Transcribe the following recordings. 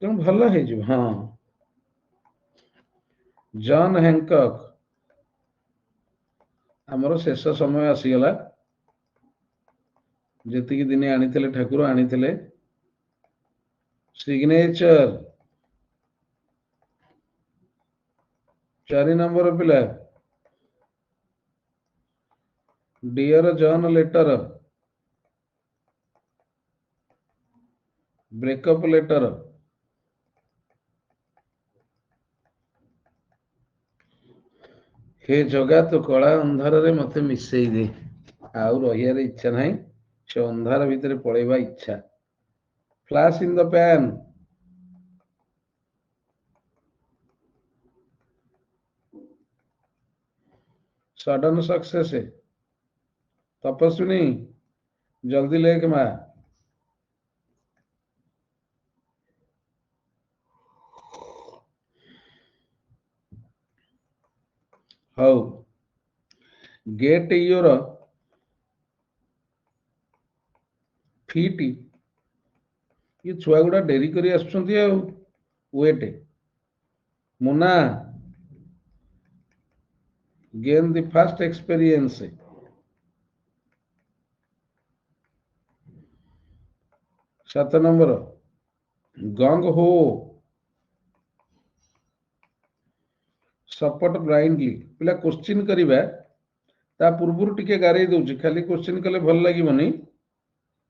ତେଣୁ ଭଲ ହେଇଯିବ। ହଁ, ଜନ୍ ହ୍ୟାଙ୍କକ୍। ଆମର ଶେଷ ସମୟ ଆସିଗଲା। ଯେତିକି ଦିନେ ଆଣିଥିଲେ ଠାକୁର ଆଣିଥିଲେ। ସିଗ୍ନେଚର 4 ନମ୍ବର ପିଲା, ଡିଅର ଜନ୍ ଲେଟର, ବ୍ରେକଅପ୍ ଲେଟର। ହେ ଜଗା ତୁ କଳା ଅନ୍ଧାରରେ ମତେ ମିଶେଇ ଦେ। ଆଉ ରହିବାର ଇଚ୍ଛା ନାହିଁ, ସେ ଅନ୍ଧାର ଭିତରେ ପଳେଇବା ଇଚ୍ଛା। Flash in the PAN. Sudden success. Tapaswini ଜଲ୍ଦି ଲେଖ ମା। ହଉ, ଗେଟ୍ ୟୁର ଫିଟ୍। ଏ ଛୁଆ ଗୁଡା ଡେରି କରି ଆସୁଛନ୍ତି ଆଉ। ୱେଟ୍। ମୁନା ଗେନ୍ ଦି ଫାଷ୍ଟ ଏକ୍ସପେରିଏନ୍ସ। 7 ନମ୍ବର, ଗଙ୍ଗ ହୋ ସପୋର୍ଟ ବ୍ଲାଇଣ୍ଡଲି। ପିଲା କୋଶ୍ଚିନ୍ କରିବା ତା ପୂର୍ବରୁ ଟିକେ ଗାରେଇ ଦଉଛି। ଖାଲି କୋଶ୍ଚିନ୍ କଲେ ଭଲ ଲାଗିବନି,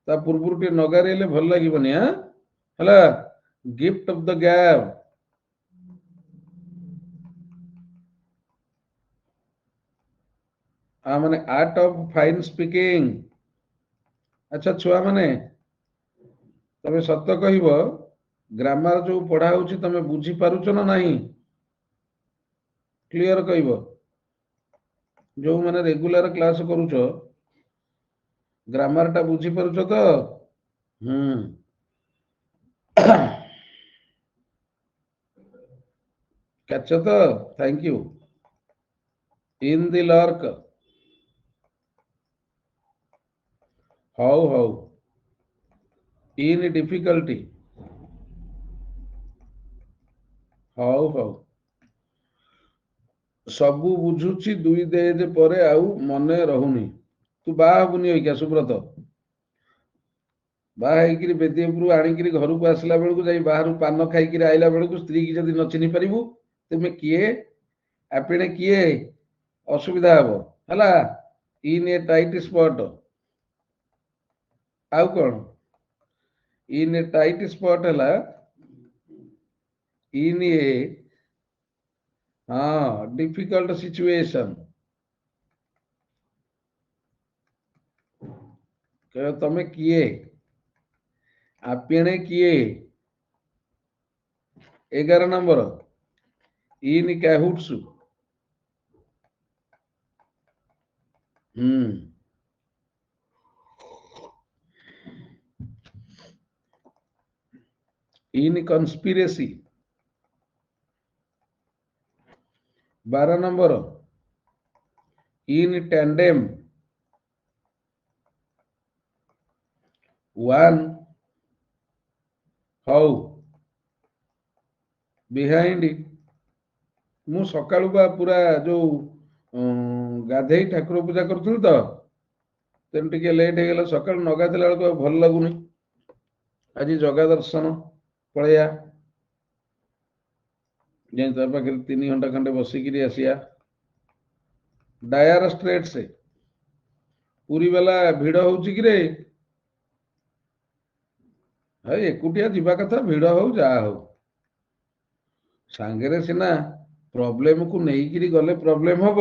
ତା ପୂର୍ବରୁ ଟିକେ ନ ଗାରେଇଲେ ଭଲ ଲାଗିବନି। ହେଲା, ଗିଫ୍ଟ ଅଫ ଦ ଗ୍ୟାପ୍। ମାନେ ଆର୍ଟ ଅଫ ଫାଇନ୍ ସ୍ପିକିଂ। ଆଚ୍ଛା ଛୁଆ ମାନେ, ତମେ ସତ କହିବ, ଗ୍ରାମାର ଯୋଉ ପଢା ହଉଛି ତମେ ବୁଝି ପାରୁଛ ନା ନାହିଁ? କ୍ଲିୟର କହିବ। ଯୋଉମାନେ ରେଗୁଲାର କ୍ଲାସ କରୁଛ, ଗ୍ରାମାର ଟା ବୁଝି ପାରୁଛ ତ? ହୁଁ। କାଚ ତ? Thank you. In the lurch. ହଉ ହଉ। In difficulty. ହଉ ହଉ। ସବୁ ବୁଝୁଛି 2 ଦେଖ ପରେ ଆଉ ମନେ ରହୁନି। ତୁ ବାହା ହବୁନି ଅଇକା ସୁବ୍ରତ। ବାହା ହେଇକିରି ବେଦିପୁରରୁ ଆଣିକିରି ଘରକୁ ଆସିଲା ବେଳକୁ, ଯାଇ ବାହାରୁ ପାନ ଖାଇକିରି ଆଇଲା ବେଳକୁ ସ୍ତ୍ରୀ କି ଯଦି ନ ଚିହ୍ନି ପାରିବୁ, ତୁମେ କିଏ ଆପେଣେ କିଏ, ଅସୁବିଧା ହବ। ହେଲା, ଇନ୍ ଏ ଟାଇଟ୍ ସ୍ପଟ। ଆଉ କଣ? ଇନ୍ ଏ ଟାଇଟ୍ ସ୍ପଟ ହେଲା ଇନ୍ ଏ ଡିଫିକଲ୍ଟ ସିଚୁଏସନ। ତମେ କିଏ, ଆପେଣେ କିଏ। 11 number, in cahoots. In conspiracy. 12 number, in tandem. 1, ହଉ, ବିହାଇଣ୍ଡ। ମୁଁ ସକାଳୁ ବା ପୁରା ଯୋଉ ଗାଧେଇ ଠାକୁର ପୂଜା କରୁଥିଲି ତ, ତେଣୁ ଟିକେ ଲେଟ୍ ହେଇଗଲା। ସକାଳୁ ନ ଗାଧେଇଲା ବେଳକୁ ଆଉ ଭଲ ଲାଗୁନି। ଆଜି ଜଗା ଦର୍ଶନ ପଳେଇବା, ଯାଇ ତା ପାଖରେ 3 ଘଣ୍ଟା ଖଣ୍ଡେ ବସିକିରି ଆସିବା। ଡାୟାର ଷ୍ଟ୍ରେଟ୍ସ। ପୁରୀ ବାଲା ଭିଡ ହଉଛି କିରେ? ଭାଇ ଏକୁଟିଆ ଯିବା କଥା, ଭିଡ ହଉ ଯାହା ହଉ। ସାଙ୍ଗରେ ସିନା ପ୍ରୋବ୍ଲେମକୁ ନେଇକିରି ଗଲେ ପ୍ରୋବ୍ଲେମ ହବ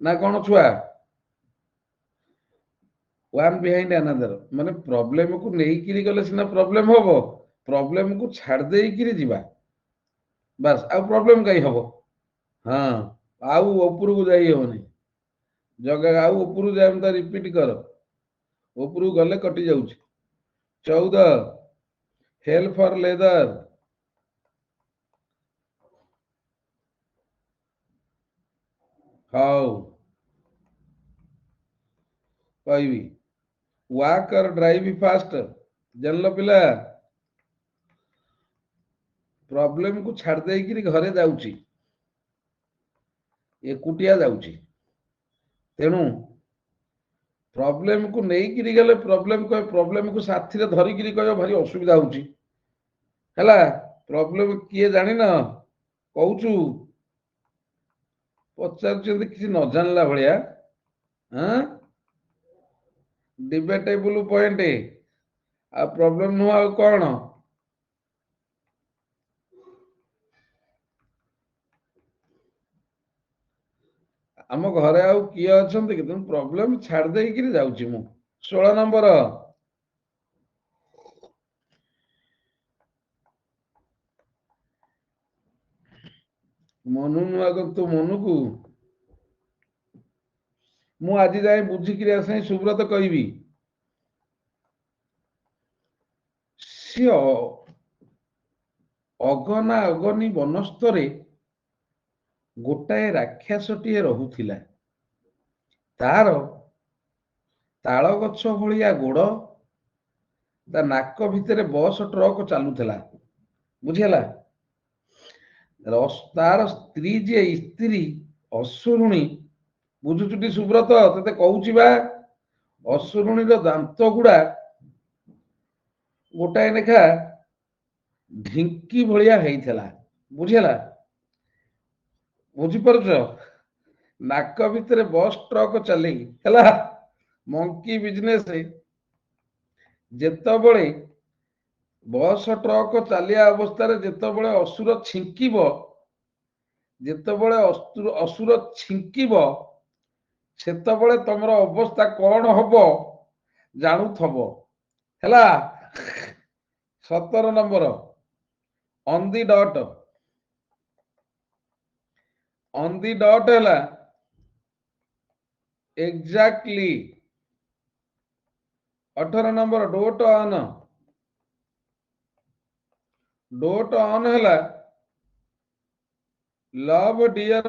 ନା କଣ ଛୁଆ? 1 ବିହାଇଣ୍ଡ ଆନାଦର, ମାନେ ପ୍ରୋବ୍ଲେମକୁ ନେଇକିରି ଗଲେ ସିନା ପ୍ରୋବ୍ଲେମ ହବ, ପ୍ରୋବ୍ଲେମକୁ ଛାଡି ଦେଇକିରି ଯିବା। ବାସ୍, ଆଉ ପ୍ରୋବ୍ଲେମ କାହିଁ ହବ? ହଁ, ଆଉ ଉପରକୁ ଯାଇ ହବନି। ଜଗା ଆଉ ଉପରକୁ ଯାଇ ରିପିଟ କର। ଉପରକୁ ଗଲେ କଟି ଯାଉଛି। 14, ହେଲ୍ ଫର ଲେଦର। ହଉ, କହିବି। ୱାକ୍ ଅର ଡ୍ରାଇଭ୍ ଫାଷ୍ଟ। ଜାଣିଲ ପିଲା? प्रॉब्लम को छाड़ देकरी घरे जाऊची एकुटिया जाऊची तेणु प्रॉब्लम को नहीं गले प्रॉब्लम को साथी रे धरिकी कह भारी असुविधा होची हैला प्रॉब्लम किए जानी ना कहूचु पचार किसी न जानला भलिया हाँ डिबेटेबल पॉइंट आ प्रॉब्लम नुह आ कौन आम घरे आउ किए अच्छा कि प्रॉब्लम छाड़ देकरी जाऊची मु 16 नंबर मनु नुआ तो मनु को मु आज जाए बुझिकी आसे सुब्रत कहबी सी अगना अगनी बनस्तरे गोटाए राक्षसटीए रहुथिला तार ताल गछ भलिया गोड़ ता नाक भितर बस ट्रक चलुला बुझीला तार स्त्री जे स्त्री असुरुणी बुझुचुटी सुब्रत ते कहूची बा असुरुणी दांत गुड़ा गोटाए लेखा ढिंकी भलिया हेइथला बुझीला बुझीपारुच नाक भितर बस ट्रक चले हला मंकी बिजनेस जेतबळे बस ट्रक चलिया अवस्था जेतबळे असुर छिंकिब जेतबळे असुर छिंकिब सेतबळे तमर अवस्था कौन हब जानूथब हैला 17 नंबर ऑन दी डॉट है एग्जैक्टली 18 नंबर डोट ऑन है लव डियर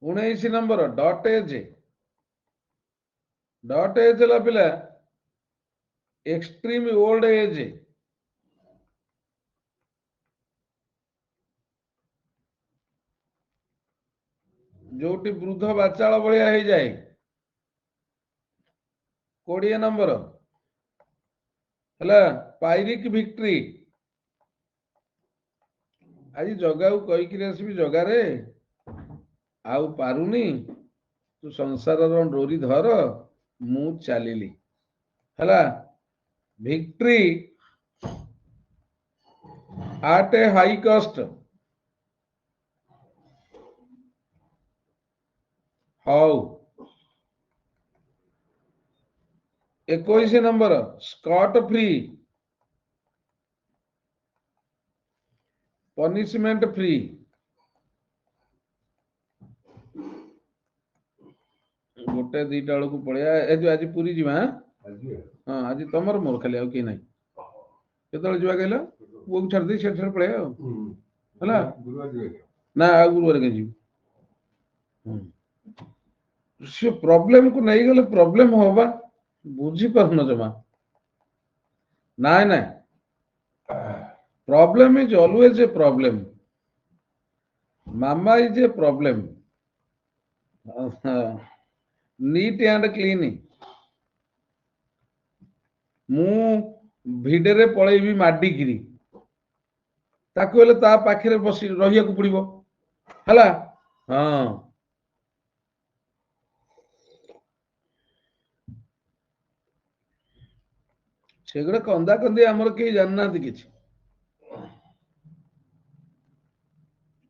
19 नंबर डॉट एज है पिला एक्सट्रीम ओल्ड एज जोटी वृद्ध बाचाल भाया हो जाए 20 नंबर है पायरिक विक्ट्री आज जगा कहीकि आसबि जगार आउ पारुनी तू संसार डोरी धर मु चलिली है विक्ट्री आट ए हाई कस्ट हाउ 21 नंबर स्कॉट फ्री पनिशमेंट फ्री गोटे दीटा बेलू पड़िया आज पूरी जीवा हाँ आज तुम मोर खाली आउ कहीं ना केत जा कहल पुआ को छाड़ी छाड़ पड़े ना आ गुरुवार कहीं जी सी प्रॉब्लम को नहीं गले प्रॉब्लम होबा बुझी पार न जमा नाय ना problem is always a problem mama is a problem neat and clean मु भिडरे पलैबी माडिकी ताकू हेले ता पाखे बस रही पड़ो है हाँ से गुड़ा कंदा कंदी आमर कहीं जानना कि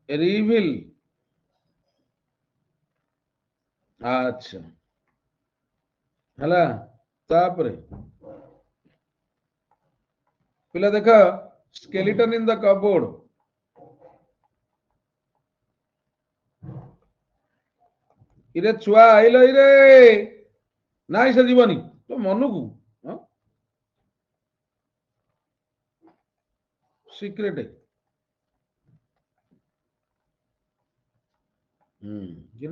रिविल अच्छा है तापरे पिला देख स्केलेटन इन द कपबोर्ड इरे छुआ आइल इरे नाई से जीवनी तो मनु को सिक्रेट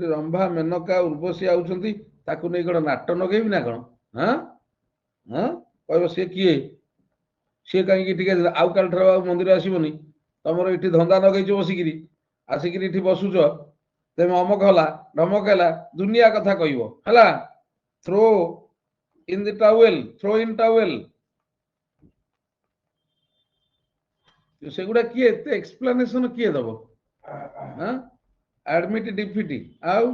रंभा मेनका उर्वशी आउछंती ताकू नहीं कौन नाट नगेबी ना कौन हाँ हाँ कह सी किए सी कहीं आउ काल मंदिर आसबनी तुम ये धंदा नगेच बसिकी आसिकी बसुच तेम अमक हला ढमक है दुनिया कथा कह throw in the towel throw in towel सेगुड़ा किए एक्सप्लेनेशन किए दब एडमिट डिफिट आउ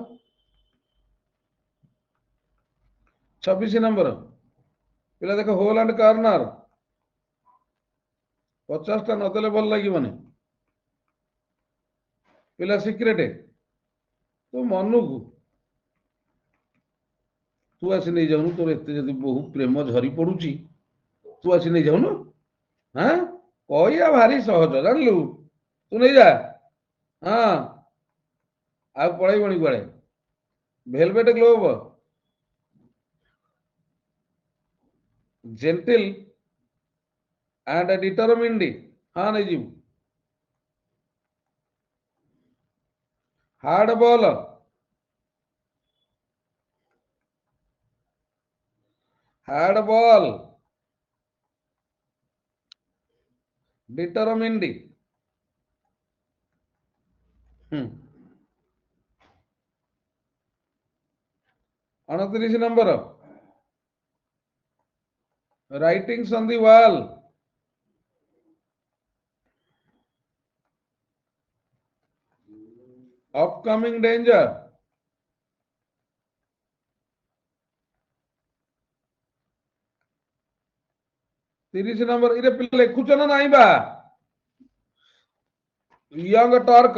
26 नंबर पिला देख होल एंड कॉर्नर 50 टा नदेले भल लगे पिला सिक्रेट तो मन को तू आसी नहीं जाऊनु तोर एत जदि बहु प्रेम झरी पड़ुची तू आसी नहीं जाऊनु हाँ कहिया भारी सहज जानलु तू नहीं जा हाँ आ पड़ेबनी कुआड़े भेलवेट ग्लोब जेंटिल एंड डिटरमिन्ड हाँ नहीं जीव hard ball determined 29 number writings on the wall upcoming danger तीस नंबर इरे पिले लिखुच ना नाई बा यंग टर्क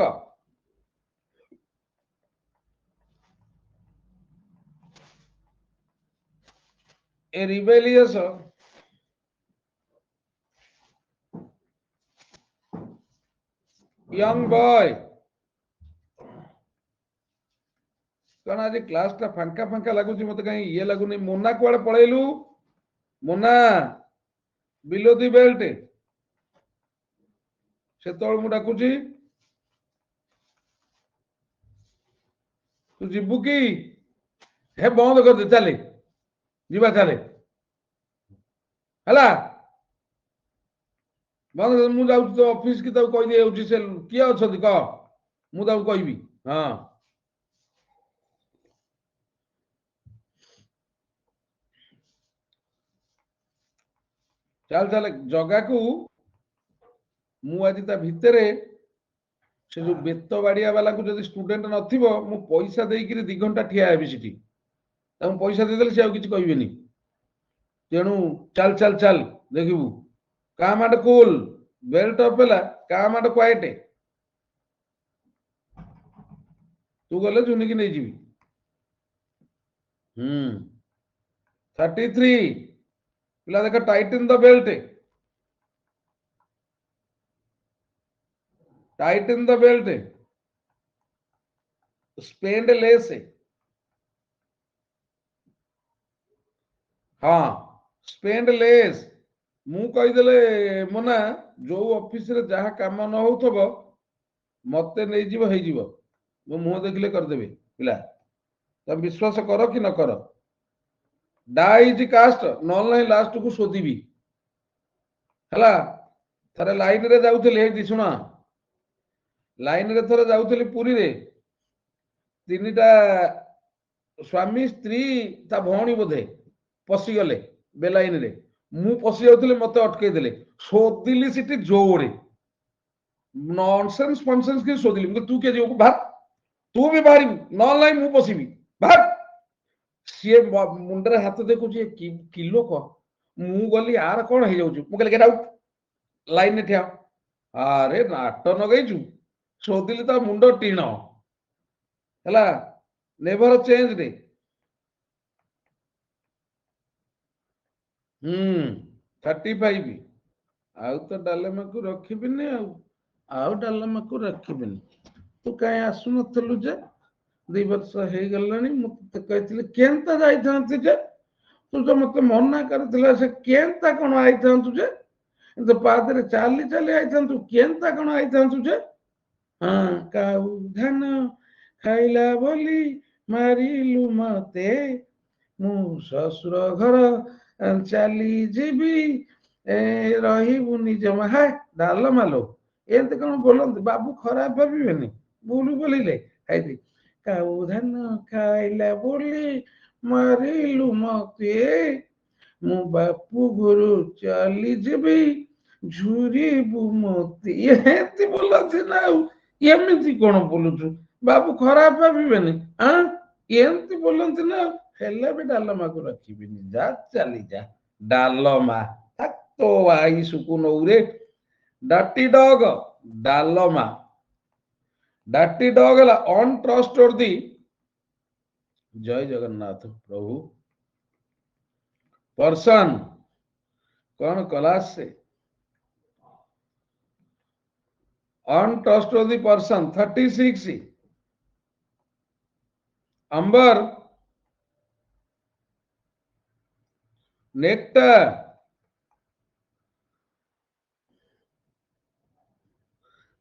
ए रिबेलियस यंग बॉय कौन आज क्लास टा फांका फांका लगुच मत कहीं ये लगुनि मोना कुआड़े पड़ेलु मोना बिलो दी बेल्ट से मु डाकुची तू जीवु कि हे बंद कर दे चले जीवा चले हला बंद मु जाऊ तो ऑफिस की कह दे से किए अच्छा कह मु कहबी हाँ चल चल जगह को मु आज भितर से जो बेत बाड़िया वाला को जब स्टूडेंट नथिबो मु पैसा देकर 2 घंटा ठिया हेबी सिटी पैसा देदेले से किसी कहबेनी तेणु चल चल चल देखिबू काम आट कूल बेल्ट अपेला काम आट क्वाइट तू गले चुनिकी नहीं जीवी 33 पिला देख Titan the belt Titan the belt spend less हाँ स्पेंड लेस मु कहीदेले मोना जो ऑफिस रे जहाँ काम न हो मत नहीं जीव है जीव मो मुह देखले करदेबे पिला तुम विश्वास कर कि न कर डाइज कास्ट न लास्ट को शोधिबी हला थरे लाइन रे जाउथले शुण लाइन रे थरे जाउथले पुरी रे 3टा स्वामी स्त्री ता भौणी बोधे पशिगले बेलाइन रे मु पशि जाउथले मते अटके देले शोधिली सिटी जोरे नॉनसेंस फनसेंस के शोधिली तू के जीव बाहर तू भी बाहर न मु पशिबी बाहर सी मुंडे हाथ देखु किलो क मु गली यार कौन हो जाऊँ मुझे गेट आउट लाइन में ठिया अरे नाट नगेचु शोधिली तो मुंड टीण है नेवर चेंज डे 35 आउ तो डालेमा को रखिबिनी आउ डालेमा को रखिबिनी तू कहीं आसु नथलु जे 2 वर्ष हो गलानी मत कहती केनता जाइथांती जे तू तो मत मना करथिला से केनता कोन आइथांतु जे तो पादरे चाली चाली आइथांतु केनता कोन आइथांतु जे हाँ काऊ धान खाइला बोली मारिलु मते मु ससुर घर चली जीवी ରହିବୁନି ଜମା ହେ ଡାଲମା ଲୋ ଏମିତି କଣ ବୋଲନ୍ତି ବାବୁ ଖରାପ ଭାବିବେନି ଭୁଲ ବୋଲିଲେ ଖାଇଦି କାଉ ଧାନ ଖାଇଲା ବୋଲି ମାରିଲୁ ମତେ ମୁଁ ବାପୁ ଘରୁ ଚାଲିଯିବି ଝୁରିବୁ ମତେ ଏମିତି ବୋଲନ୍ତି ନା ଆଉ ଏମିତି କଣ ବୋଲୁଛୁ ବାବୁ ଖରାପ ଭାବିବେନି ଆଁ ଏମିତି ବୋଲନ୍ତି ନା ହେଲେ ବି ଡାଲମାକୁ ରଖିବିନି ଯା ଚାଲିଯା ଡାଲମା ତ ଆଇ ସୁକୁନଉରେ ଡାଟି ଡଗ ଡାଲମା ଡାଟି ଡଗ ହେଲା ଅନଟ୍ରଷ୍ଟworthy ଜୟ ଜଗନ୍ନାଥ ପ୍ରଭୁ पर्सन कौन क्लास से अनट्रस्टवर्दी पर्सन 36 अंबर नेक्टर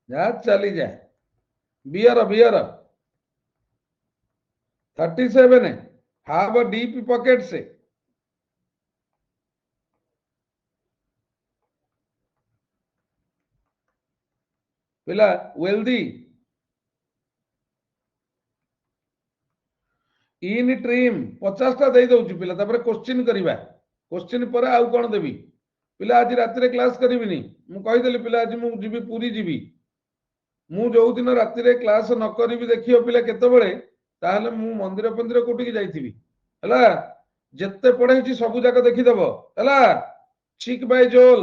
जा चली जा बियर बियर 37 है हाव अ डीप पॉकेट से पिला वेल्दी इन ट्रीम 50 टा दे दउची पिला तापर क्वेश्चन करबा क्वेश्चन पर आउ कोन देबी पिला आज रात रे क्लास करबिनी मु कहि देली पिला आज मु जीबी पूरी जीबी मु जो दिन रात रे क्लास न करबी देखियो पिला केते बळे ताहले मु मंदिर पंदिर कोठी की जाईथिबी हला जेते पढैछि सब जाक देखि देबो हला ठीक बाय जोल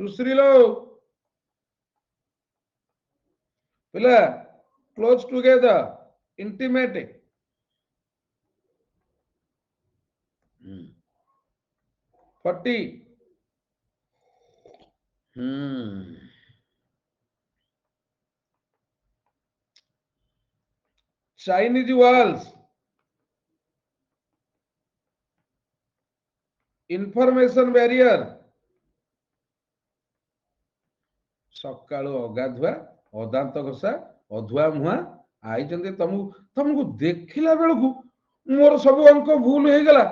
सुश्री लो पिला close together intimate 40 Chinese walls information barrier सकाळु अगाधुआ अदांत घोषा अधुआ मुहा आइचंदे तुमको देखिला बेलकु मोर सब अंक भूल हो गला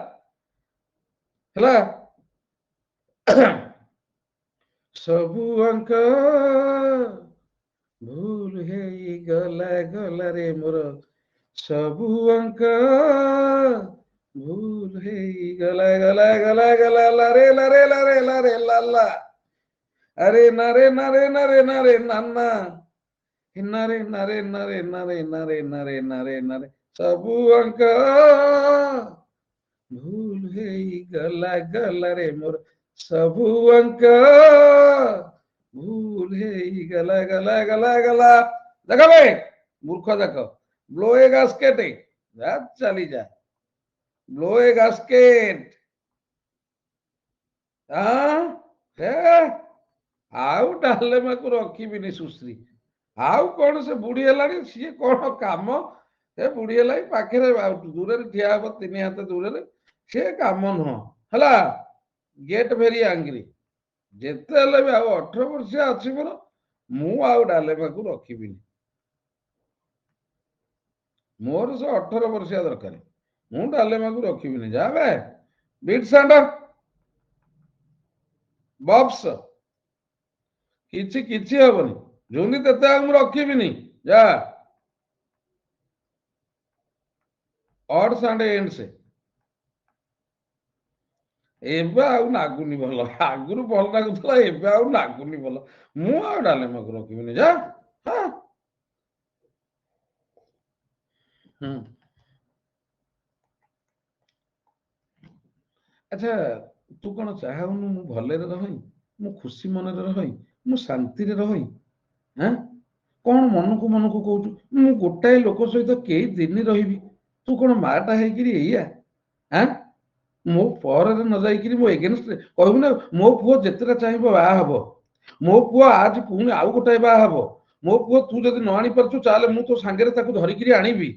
हला सबु अंक भूल है गला गला रे मोर सबु अंक भूल है गला गला गला गला लारे लारे लारे लारे लाला अरे नारे नारे नारे नारे नाना नारे नारे नारे नारे नारे नारे नारे नारे सबु अंक भूल है गला गला रे मोर सबु अंक भूल है गला गला गला गला देखा भाई मूर्ख देख ब्लो ए गास्केट जा चली जा ब्लो ए गास्केट आउ डालेमा को रखिबिनी सुश्री आउ कौन से बुढ़ी है सी कौन कम ए बुढ़ी है पाखे दूर ठिया हम 3 हाथ दूर सी कम नुह है गेट भेरी आंग्री जिते भी आउ 18 वर्ष अच्छी मोर मु आउ डालेमा को रखिबिनी मोर से 18 वर्ष दरकार मु डालेमा को रखिबिनी जा बे बीट सांड बब्स किछि किछि हबनी जुनी तेते मु रखिबिनी जा ऑड्स एंड एंड्स एबे आउ नागुनी भल आगुरु भल नागुतला एबे आउ नागुनी भल मु आउ डालेमा को रखिबिनी जा हां अच्छा तू कौन चाहूनु मु भले रही मु खुशी मन रही मु शांति रही हाँ कौन मन को कहू मु गोटाए लोक सहित कई दिन रही तू कौन माटा है हाँ मो पर न जाइए मो एगेन्स्ट कहू ना मो पुओ जितेटा चाहिए बाहा हम मो पुओ आज पुणी आउ गोटाए बाहा हम मो पुओ तू जब न आनी पारछु चाले मु तो सांगे धरिकी आनीबी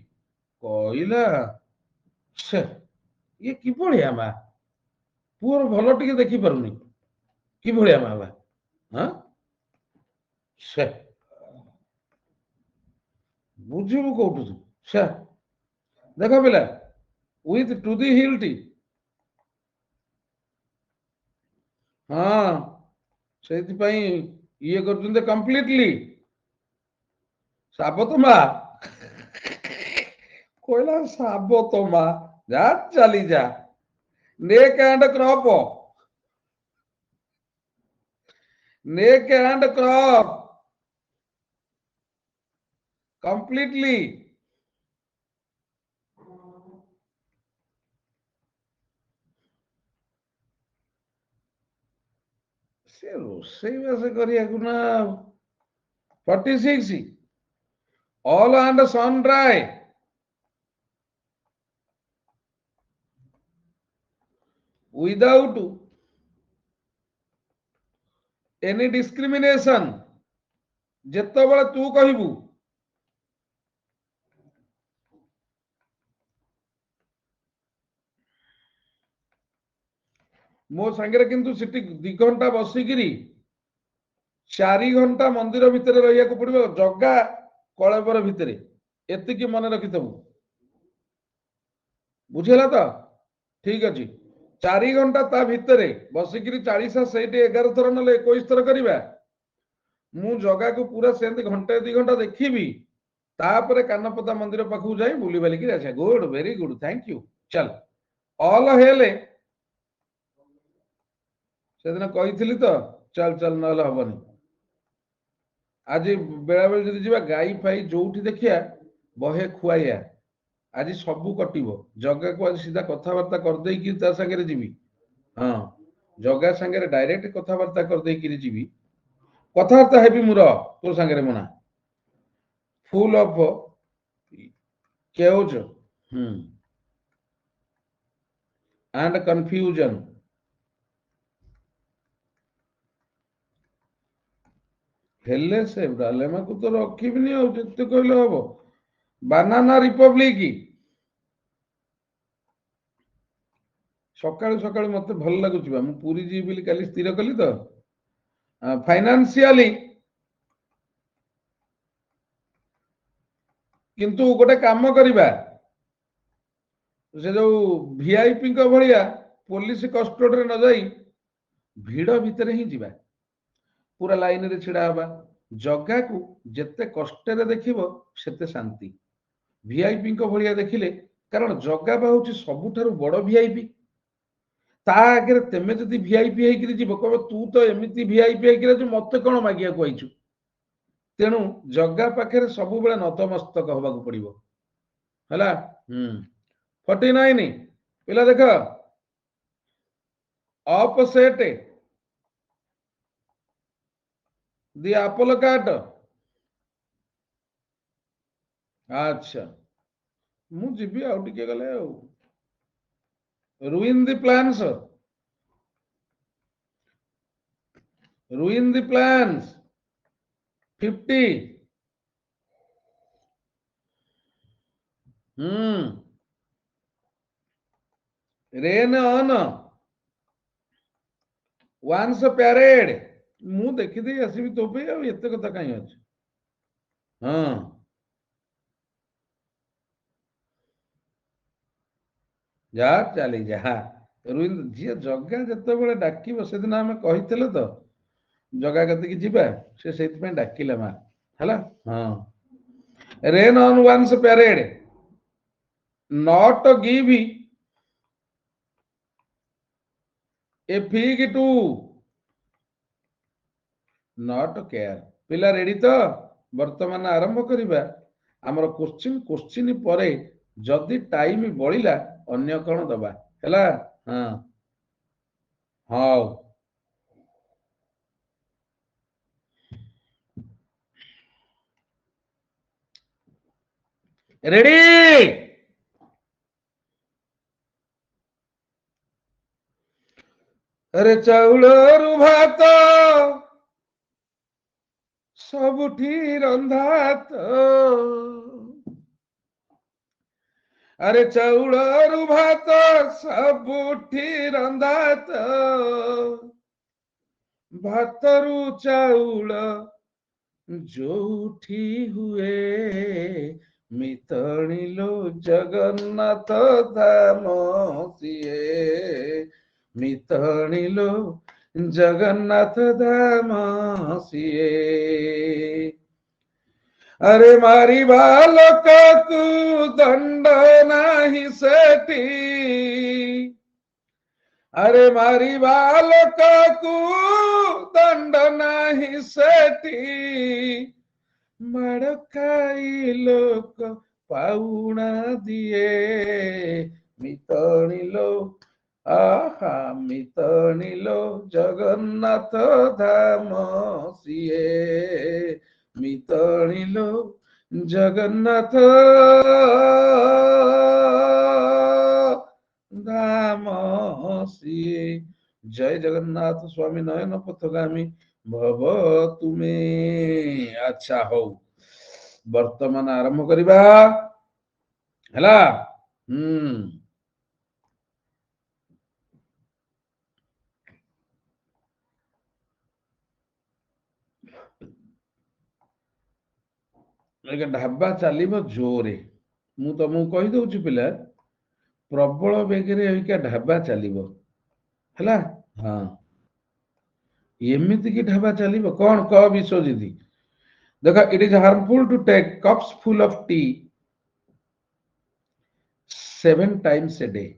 कहला ये कि भलिया मा पुअर भल टिके देखी पारुनी कि भलिया मा बा हाँ से बुझिबु कोठु तू से देख पिला विथ टू दी हिल्टी हाँ ସେଇଥିପାଇଁ ଇଏ କରୁଛନ୍ତି କମ୍ପ୍ଲିଟଲି ସାବତମା କହିଲା ସାବତମା ଯା ଚାଲି ଯା neck and crop neck and crop completely ସେ ରୋଷେଇବାସ କରିବାକୁ ନା 46 all and sun dry without any discrimination ଯେତେବେଳେ ତୁ କହିବୁ ମୋ ସାଙ୍ଗରେ କିନ୍ତୁ ସେଠି 2 ଘଣ୍ଟା ବସିକିରି 4 ଘଣ୍ଟା ମନ୍ଦିର ଭିତରେ ରହିବାକୁ ପଡିବ ଜଗା କଳେବର ଭିତରେ ଏତିକି ମନେ ରଖିଥବୁ ବୁଝିଲା ତ ଠିକ ଅଛି 4 ଘଣ୍ଟା ତା ଭିତରେ ବସିକିରି 40 ସେଇଠି 11 ଥର ନହେଲେ 21 ଥର କରିବା ମୁଁ ଜଗାକୁ ପୁରା ସେମିତି ଘଣ୍ଟେ 2 ଘଣ୍ଟା ଦେଖିବି ତାପରେ କାନପତା ମନ୍ଦିର ପାଖକୁ ଯାଇ ବୁଲି ବାଲିକି ଆସିବା good very good thank you ଚାଲ ଅଲ ହେଲେ ସେଦିନ କହିଥିଲି ତ ଚାଲ ଚାଲ ନହେଲେ ହବନି ଆଜି ବେଳାବେଳେ ଯଦି ଯିବା ଗାଈ ଫାଇ ଯୋଉଠି ଦେଖିବା ବହେ ଖୁଆଇଆ ଆଜି ସବୁ କଟିବ ଜଗାକୁ ଆଜି ସିଧା କଥାବାର୍ତ୍ତା କରିଦେଇକି ତା ସାଙ୍ଗରେ ଯିବି ହଁ ଜଗା ସାଙ୍ଗରେ ଡାଇରେକ୍ଟ କଥାବାର୍ତ୍ତା କରିଦେଇକିରି ଯିବି କଥାବାର୍ତ୍ତା ହେବି ମୋର ତୋ ସାଙ୍ଗରେ ମନା ଫୁଲ ଅଫ କେଉଜ and confusion ହେଲେ ସେ ଡାଲେମାକୁ ତ ରଖିବିନି ଆଉ ଯେତେ କହିଲେ ହବ ବାନାନା ରିପବ୍ଲିକ ସକାଳୁ ସକାଳୁ ମତେ ଭଲ ଲାଗୁଛି ବା ମୁଁ ପୁରୀ ଯିବି ବୋଲି କାଲି ସ୍ଥିର କଲି ତ ଫାଇନାନ୍ସିଆଲି କିନ୍ତୁ ଗୋଟେ କାମ କରିବା ସେ ଯୋଉ ଭିଆଇପିଙ୍କ ଭଳିଆ ପୋଲିସ କଷ୍ଟଡିରେ ନ ଯାଇ ଭିଡ ଭିତରେ ହିଁ ଯିବା ପୁରା ଲାଇନରେ ଛିଡା ହବା ଜଗାକୁ ଯେତେ କଷ୍ଟରେ ଦେଖିବ ସେତେ ଶାନ୍ତି ଭିଆଇପିଙ୍କ ଭଳିଆ ଦେଖିଲେ କାରଣ ଜଗା ବା ହଉଛି ସବୁଠାରୁ ବଡ ଭିଆଇପି ତା ଆଗରେ ତେମେ ଯଦି ଭିଆଇପି ହେଇକିରି ଯିବ କହିବ ତୁ ତ ଏମିତି ଭିଆଇପି ହେଇକିରି ଅଛୁ ମତେ କଣ ମାଗିବାକୁ ଆଇଛୁ ତେଣୁ ଜଗା ପାଖରେ ସବୁବେଳେ ନତମସ୍ତକ ହବାକୁ ପଡିବ ହେଲା 49 ପିଲା ଦେଖ ଅପସେଟ ଦି ଆପଲ କାଟ ଆଚ୍ଛା ମୁଁ ଯିବି ଆଉ ଟିକେ ଗଲେ ଆଉ ruin the plans ruin the plans 50 rain on once parade ମୁଁ ଦେଖିଦେଇ ଆସିବି ତୋ ପାଇଁ ଆଉ ଏତେ କଥା କାହିଁ ଅଛି ହଁ ଯା ଚାଲି ଯା ଝିଅ ଜଗା ଯେତେବେଳେ ଡାକିବ ସେଦିନ ଆମେ କହିଥିଲେ ତ ଜଗା କତିକି ଯିବା ସେ ସେଇଥିପାଇଁ ଡାକିଲା ମା ହେଲା ହଁ rain on one's parade not give a fig to not care ପିଲା ରେଡି ତ ବର୍ତ୍ତମାନ ଆରମ୍ଭ କରିବା ଆମର କୋଶ୍ଚିନ୍ ପରେ ଯଦି ଟାଇମ ବଳିଲା ଅନ୍ୟ କଣ ଦବା ହେଲା ହଁ ହଉ ରେଡି ଆରେ ଚାଉଳରୁ ଭାତ ସବୁଠି ରନ୍ଧା ତ ଆରେ ଚାଉଳରୁ ଭାତ ସବୁଠି ରନ୍ଧା ତ ଭାତରୁ ଚାଉଳ ଯୋଉଠି ହୁଏ ମିତଣିଲୋ ଜଗନ୍ନାଥ ଧାମ ସିଏ ମିତଣିଲୋ ଜଗନ୍ନାଥ ଧାମ ସିଏ। अरे मारिबा लोकକୁ ଦଣ୍ଡ ନାହିଁ ସେଠି, अरे मारिबा लोकକୁ दंड ନାହିଁ ସେଠି, ମାଡ଼ ଖାଇ ଲୋକ ପାଉଣା ଦିଏ, ମିତଣିଲୋ ଆହା ମିତଣିଲୋ ଜଗନ୍ନାଥ ଧାମ ସିଏ, ମିତଣିଲୋ ଜଗନ୍ନାଥ ଧାମ ସିଏ। ଜୟ ଜଗନ୍ନାଥ ସ୍ୱାମୀ ନୟନ ପଥଗାମୀ ଭବ ତୁମେ। ଆଚ୍ଛା ହଉ, ବର୍ତ୍ତମାନ ଆରମ୍ଭ କରିବା ହେଲା। ଢାବା ଚାଲିବ ଜୋରେ, ମୁଁ ତମକୁ କହିଦଉଛି ପିଲା, ପ୍ରବଳ ବେଗରେ ଢାବା ଚାଲିବ ହେଲା। ହଁ, ଏମିତି କି ଢାବା ଚାଲିବ କଣ କହ ବିଶ୍ୱଜିତ? ଦେଖ, it is harmful to take cups full of tea 7 times a day.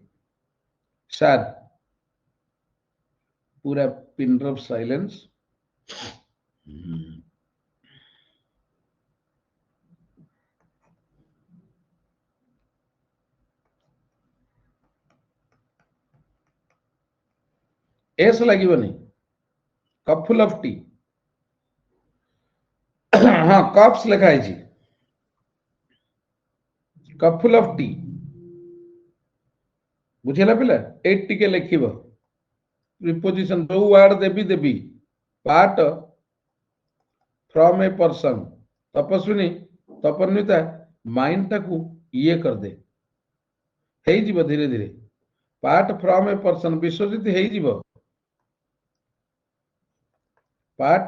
Sir, पूरा पिन ड्रॉप साइलेंस। एस लगिबनी, कप फुल ऑफ टी। हाँ, कप्स लिखा है जी, कप फुल ऑफ टी बुझेला पिला। 8 टिके लिखिबो, प्रीपोजिशन जो word Devi Devi, part from a person. Tapaswini तपन्विता mind टाकू ये कर दे, हेई जीवो धीरे धीरे। Part from a person Biswajit हेई जीवो, पार्ट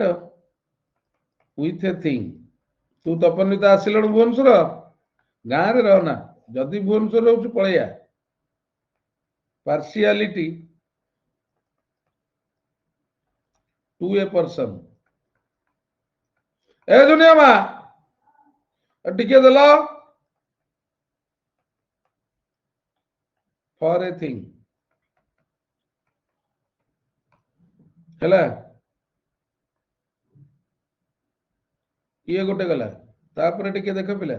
विथ ए थिंग। तू तपन्विता आसिलण भुवनेश्वर, गाँव रे रहना, जदि भुवनेश्वर रहउछु पळैया। Partiality to a person. ए दुनिया मा टिके देलो, फॉर ए थिंग हैला। ये गोटे गला, तापर टिके देख पिला,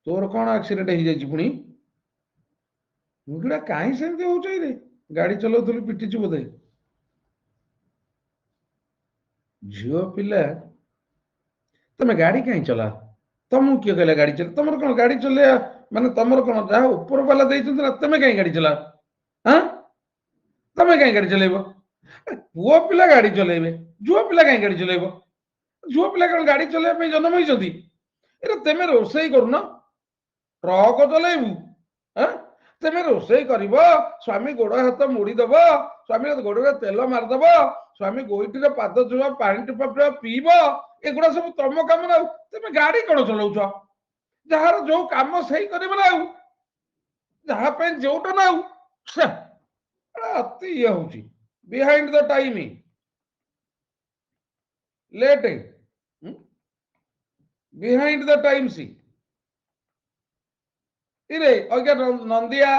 तोर कौन एक्सीडेंट हो जाई पुणी? मुगड़ा काई सेमती होउछ रे? गाड़ी चलाउथलु पिटिछु बोधे। झियो पिला तमे गाड़ी काई चला? तुमको किए कहला गाड़ी चला? तुमर कौन गाड़ी चले माने तुमर कौन जा ऊपर वाला देइछन ना, तमे काई गाड़ी चला? हां, तमे काई गाड़ी चलेबो? पुओ पिला गाड़ी चलेबे, झुओ पिला काई गाड़ी चलेबो? झुओ पिला कौन गाड़ी चलेबे पे जन्म होइछथि? Array तेमे रोसई करूना, truck चलेबू? हां, तेमे रोसई करिवो, स्वामी गोड़ हाथ मुड़ी दबो, स्वामी गोड़े तेल मारदब, स्वामी गोइठी पाद छुआ पानी टिपा पीब, एगुड़ा सब तम काम ना। तेमे गाड़ी कौन चलाउछ? जहार जो काम सही करिब ना, जहा पे जोटा ना अति ये होची behind the time late behind the time सी। इरे अगे नंदिया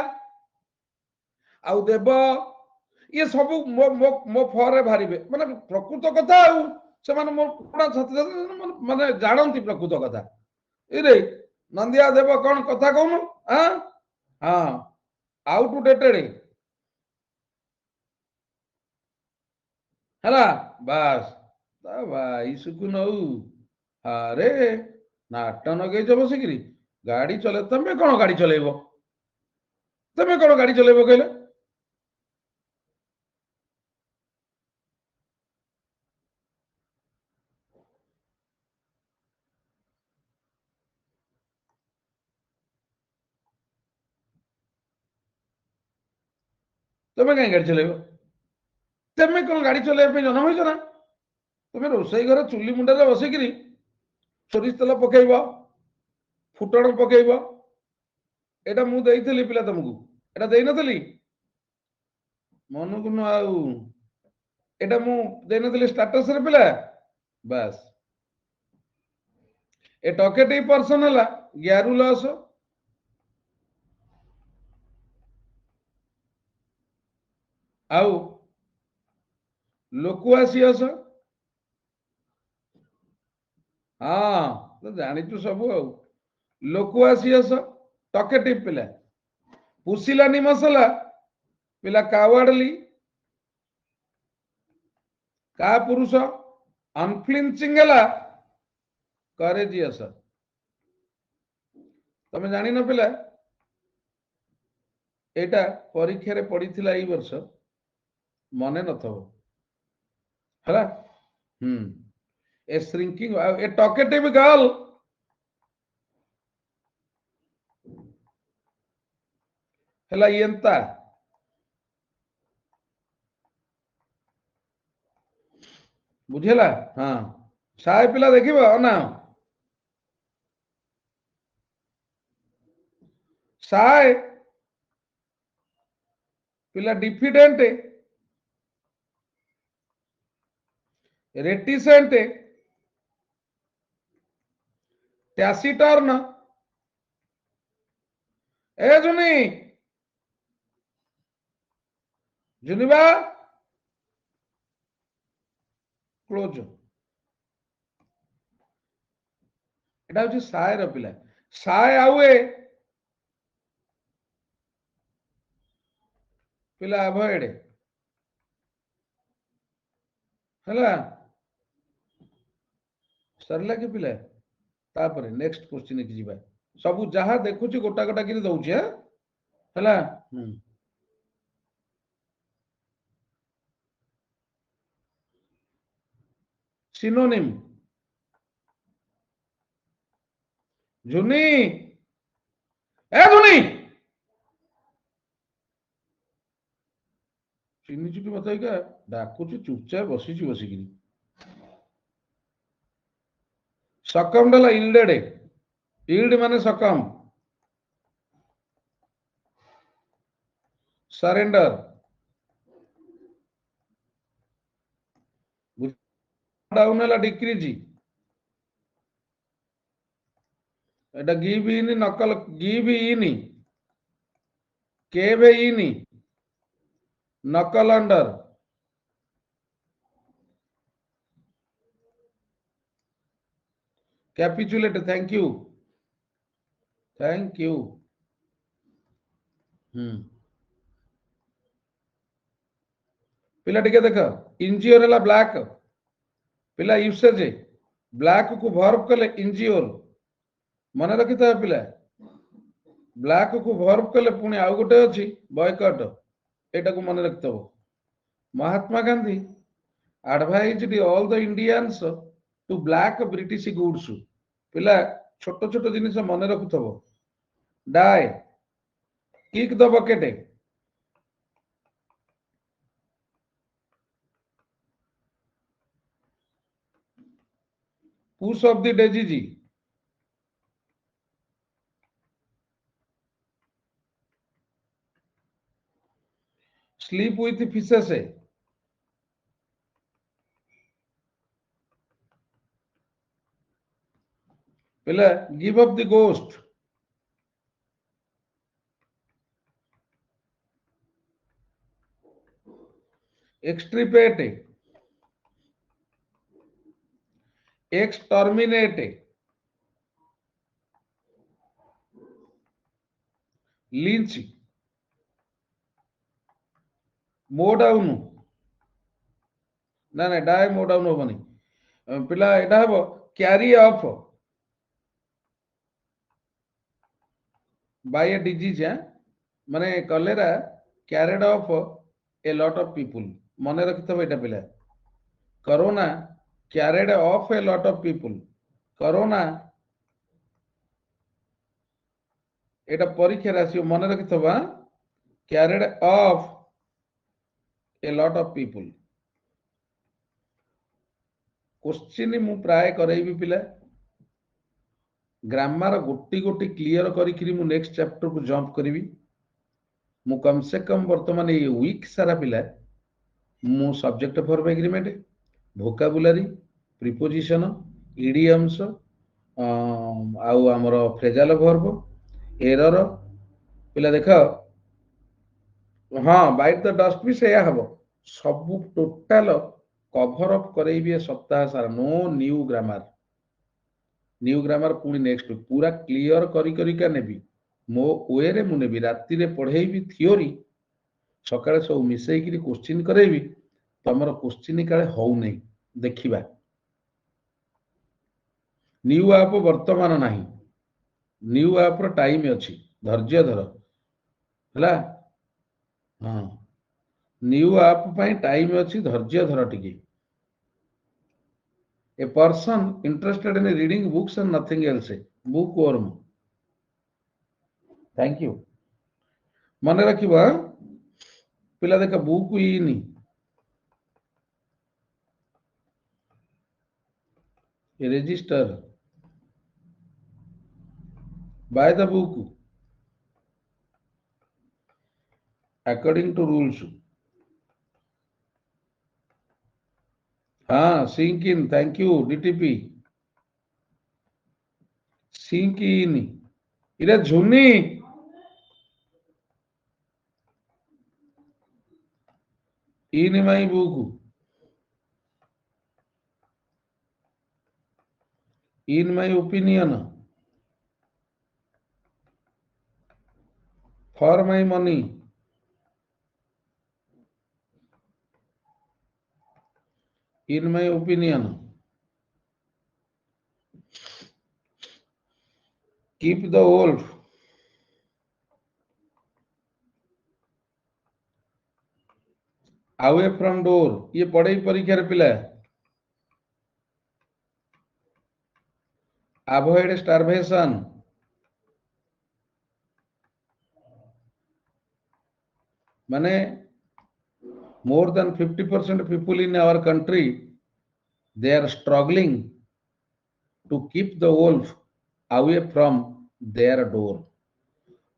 आउ देव ये सब मो मो मो फरे भारिबे, माने प्रकृत कथा आउ से माने मोर पुरा छात्र माने जानंती प्रकृत कथा। इरे नंदिया देव कौन कथा कहनु? हां हां, आउट टू डेटेड हला बास ता भाई सुकुन हऊ। अरे नाट नगेच बसिकी गाड़ी चले, तमे कौन गाड़ी चलेबो? तमे कौन गाड़ी चलेबो कहले? तमे कहीं गाड़ी चलेबो? तमे कौन गाड़ी चलेबे पे जन्म होइछ ना? तमे रोसई घर चुली मुंडा बसिकी सोरिष तेल पकेइब, फुटण पकेइब। एटा मु देइथिली पिला तुमको, एटा देइ नथिली? मनकु न आउ एटा मु देनथिले स्टेटस रे पिला बस ए टॉकेटिव पर्सन हला ग्यारु लॉस आउ लोकुआसियस हाँ तो जानिचु सब आउ लोकुआसियस टॉकेटिव पिला पुसिलानी मसला पिला कावाडली का पुरुष अनफ्लिंचिंग हला करेजियस तमे जानि न पिला एटा परीक्षा रे पढ़िथिला एई वर्ष मने नथबो हला ए श्रिंकिंग ए टॉकेटिव गर्ल हला येंता बुझेला हाँ साय पिला देखिबो ना साय पिला डिफिडेंट रेटिसेंट टैसिटर्न ए जुनी जुनिबा क्लोज एटा होची साय र पिला साय आउए पिला अवॉइड हला सरला के पिला तापर नेक्स्ट क्वेश्चन की जीवा सब जहां देखुची गोटा गोटा किरी दउची हला सिनोनिम जुनी ए जुनी चिन्नी चुकी बताइका डाकुची चुपचाप बसीची बसिकिरी सकम डला इल्डेड इल्ड माने सकम सरेंडर डाउन हला डिक्रीज एटा गिव इन नकल गिव इन केव इन नकल अंडर कैपिचुलेट थैंक यू पिला टिके देख इंजियोर हला ब्लैक पिला यूसेज ब्लैक को वर्ब कले इंजियोर मन रखि था पिला ब्लैक को वर्ब कले पुणी आउ गोटे अछि बॉयकॉट एटा को मन रखितबो Mahatma Gandhi advised all the Indians to black British goods पिला छोट छोट जिनिस मन रखुथबो die kick the bucket push off the daisy sleep with fishes पिला give up the ghost extirpate exterminate lynch mow down ना ना डाय मो डाउन होबनी पिला एटा हबो carry off by a disease माने cholera carried off a lot of people मन रखिथबो एटा पिला corona carried off a lot of people corona एटा परीक्षा राशि मन रखिथबो carried off a lot of people question मु प्राय करैबी पिला ग्रामर गोटी गोटी क्लियर करी मु नेक्स्ट चैप्टर को जंप करी मु कम से कम वर्तमान ये वीक सारा पिला ମୁଁ subject form agreement, vocabulary, preposition, ଇଡିୟମ୍ସ, ଆଉ ଆମର ଫ୍ରେଜାଲ ଭର୍ବ, ଏରର। ପିଲା ଦେଖ, ହଁ ବାଇଟ୍ ଦ ଡଷ୍ଟ ବି ସେଇଆ ହବ। ସବୁ ଟୋଟାଲ କଭର ଅପ୍ କରେଇବି ଏ ସପ୍ତାହ ସାରା। नो ନ୍ୟू ଗ୍ରାମାର, ନ୍ୟू ଗ୍ରାମାର ପୁଣି ନେକ୍ସଟ ପୁରା କ୍ଲିୟର କରି କରିକା ନେବି। ମୋ ୱେରେ ମୁଁ ନେବି, ରାତିରେ ପଢେଇବି ଥିଓରି, ସକାଳେ ସବୁ ମିଶେଇକିରି କୋଶ୍ଚିନ୍ କରେଇବି। ତମର କୋଶ୍ଚିନ୍ କାଳେ ହଉନାହିଁ, ଦେଖିବା। ନ୍ୟୁ ଆପ୍ ବର୍ତ୍ତମାନ ନାହିଁ, ନ୍ୟୁ ଆପ୍ ର ଟାଇମ ଅଛି, ଧୈର୍ଯ୍ୟ ଧର ହେଲା। ହଁ, ନ୍ୟୁ ଆପ୍ ପାଇଁ ଟାଇମ ଅଛି, ଧୈର୍ଯ୍ୟ ଧର ଟିକେ। A person interested in reading books and nothing else, bookworm। Thank you. ମନେ ରଖିବ ପିଲା, ଦେଖ book in, register by the book according to rules। हाँ sink in, thank you DTP. Sink in, इरे झुनी in my book, in my opinion, for my money, in my opinion, keep the wolf, away from door. ये पढ़े परीक्षा पिला। Avoid starvation, माने more than 50% people in our country, they are struggling to keep the wolf away from their door।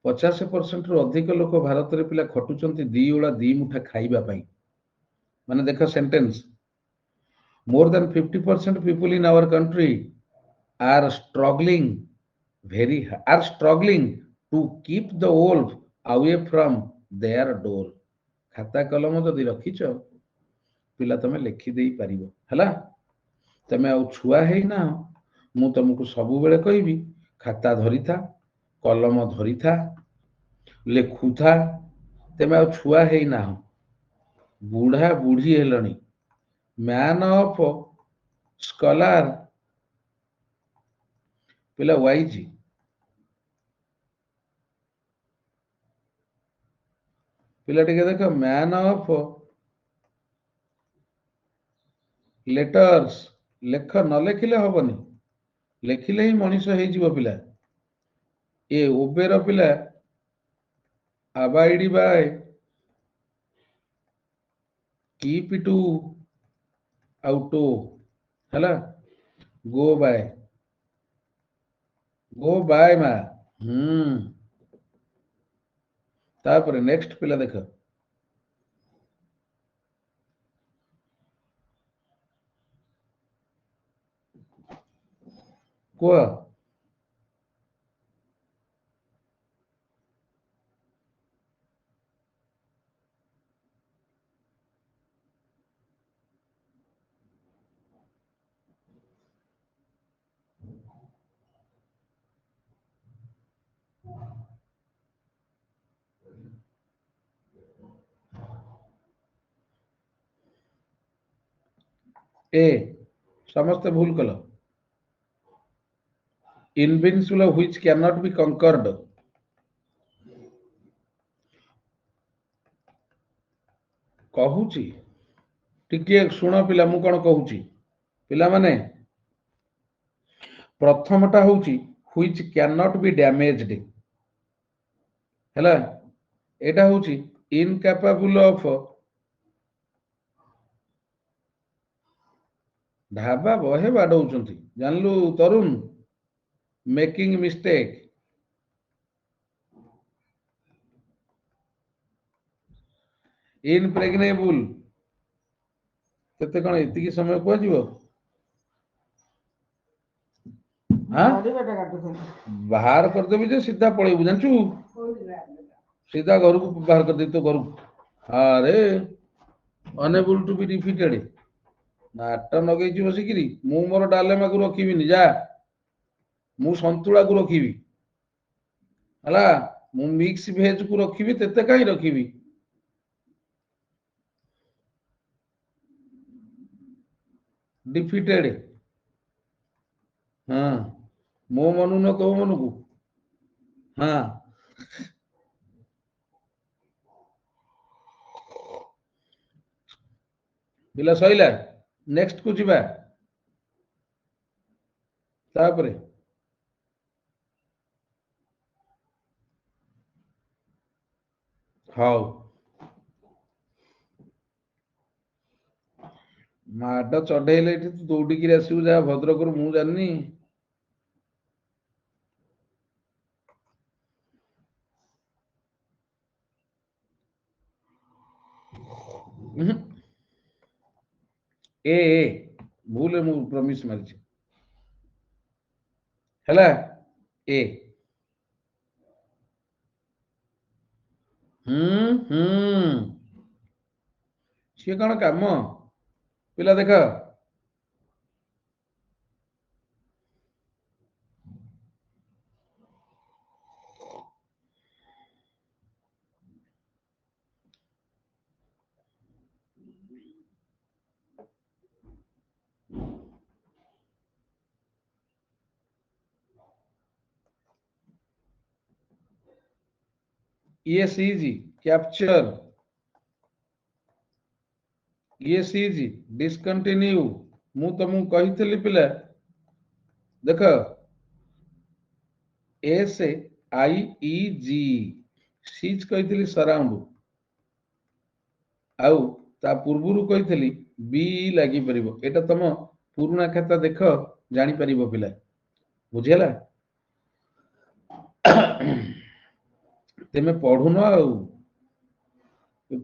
50% ରୁ ଅଧିକ ଲୋକ ଭାରତରେ ପିଲା ଖଟୁଛନ୍ତି ଦି ଓଳା ଦି ମୁଠା ଖାଇବା ପାଇଁ। ମାନେ ଦେଖ sentence, more than 50% people in our country are struggling are struggling to keep the wolf away from their door। ଖାତା କଲମ ଯଦି ରଖିଛ ପିଲା ତମେ ଲେଖି ଦେଇ ପାରିବ ହେଲା। ତମେ ଆଉ ଛୁଆ ହେଇନା, ମୁଁ ତମକୁ ସବୁବେଳେ କହିବି ଖାତା ଧରିଥା, କଲମ ଧରିଥା, ଲେଖୁଥା। ତମେ ଆଉ ଛୁଆ ହେଇନା, ବୁଢା ବୁଢୀ ହେଲଣି। ମ୍ୟାନ ଅଫ ସ୍କଲାର ପିଲା ୱାଇଜ, ପିଲା ଟିକେ ଦେଖ, ମ୍ୟାନ ଅଫ ଲେଟର୍ସ। ଲେଖ, ନ ଲେଖିଲେ ହବନି, ଲେଖିଲେ ହିଁ ମଣିଷ ହେଇଯିବ ପିଲା। ଏ ଓବେର ପିଲା ଆବାଇଡ ବାय, କିପ୍ ଟୁ ଆଉ ଟୁ ହେଲା, ଗୋ ବାय, ଗୋ ବାय ମା। ତାପରେ ନେକ୍ସଟ ପିଲା ଦେଖ, କୁହ। ए ସମସ୍ତେ ଭୁଲ କଲ। invincible which cannot be conquered। କହୁଛି ଟିକେ ଶୁଣ ପିଲା, ମୁଁ କଣ କହୁଛି ପିଲାମାନେ। ପ୍ରଥମଟା ହଉଛି which cannot be damaged ହେଲା, ଏଟା ହଉଛି incapable of। ଢାବା ବହେ ବାଡଉଛନ୍ତି ଜାଣିଲୁ ତରୁଣ, making mistake। impregnable, କେତେ କଣ ଏତିକି ସମୟ କୁହାଯିବ? ବାହାର କରିଦେବି ଯେ ସିଧା ପଳେଇବୁ ଜାଣିଛୁ, ସିଧା ଘରକୁ ବାହାର କରିଦେବି ତୋ ଘରକୁ। ଆରେ unable to be defeated ନାଟ ନଗେଇଛି ବସିକିରି। ମୁଁ ମୋର ଡାଲେମାକୁ ରଖିବିନି, ଯା ମୁଁ ସନ୍ତୁଳାକୁ ରଖିବି ହେଲା, ମୁଁ ମିକ୍ସ ଭେଜ କୁ ରଖିବି, ତେତେ କାହିଁ ରଖିବି? ଡିଫିଟେଡ ହଁ ମୋ ମନୁ ନ କୋଉ ମନକୁ ହଁ ପିଲା ସଇଲା, ନେକ୍ସଟ କୁ ଯିବା। ତାପରେ ହଉ ମାଡ ଚଢେଇଲେ ଏଠି ତୁ ଦୌଡ଼ିକିରି ଆସିବୁ ଯାହା ଭଦ୍ରକରୁ ମୁଁ ଜାଣିନି। ଏ ଭୁଲ ମୁଁ ପ୍ରମିସ ମାରିଛି ହେଲା। ଏ ହୁଁ ସିଏ କଣ କାମ ପିଲା ଦେଖ। Yes is capture, yes is discontinue। ମୁଁ ତମକୁ କହିଥିଲି ପିଲା ଦେଖ, S I E G siege କହିଥିଲି ସରାଉଣ୍ଡ, ଆଉ ତା ପୂର୍ବରୁ କହିଥିଲି ବି ଲାଗିପାରିବ। ଏଇଟା ତମ ପୁରୁଣା ଖାତା ଦେଖ, ଜାଣିପାରିବ ପିଲା, ବୁଝିହେଲା। ତେମେ ପଢୁନ ଆଉ,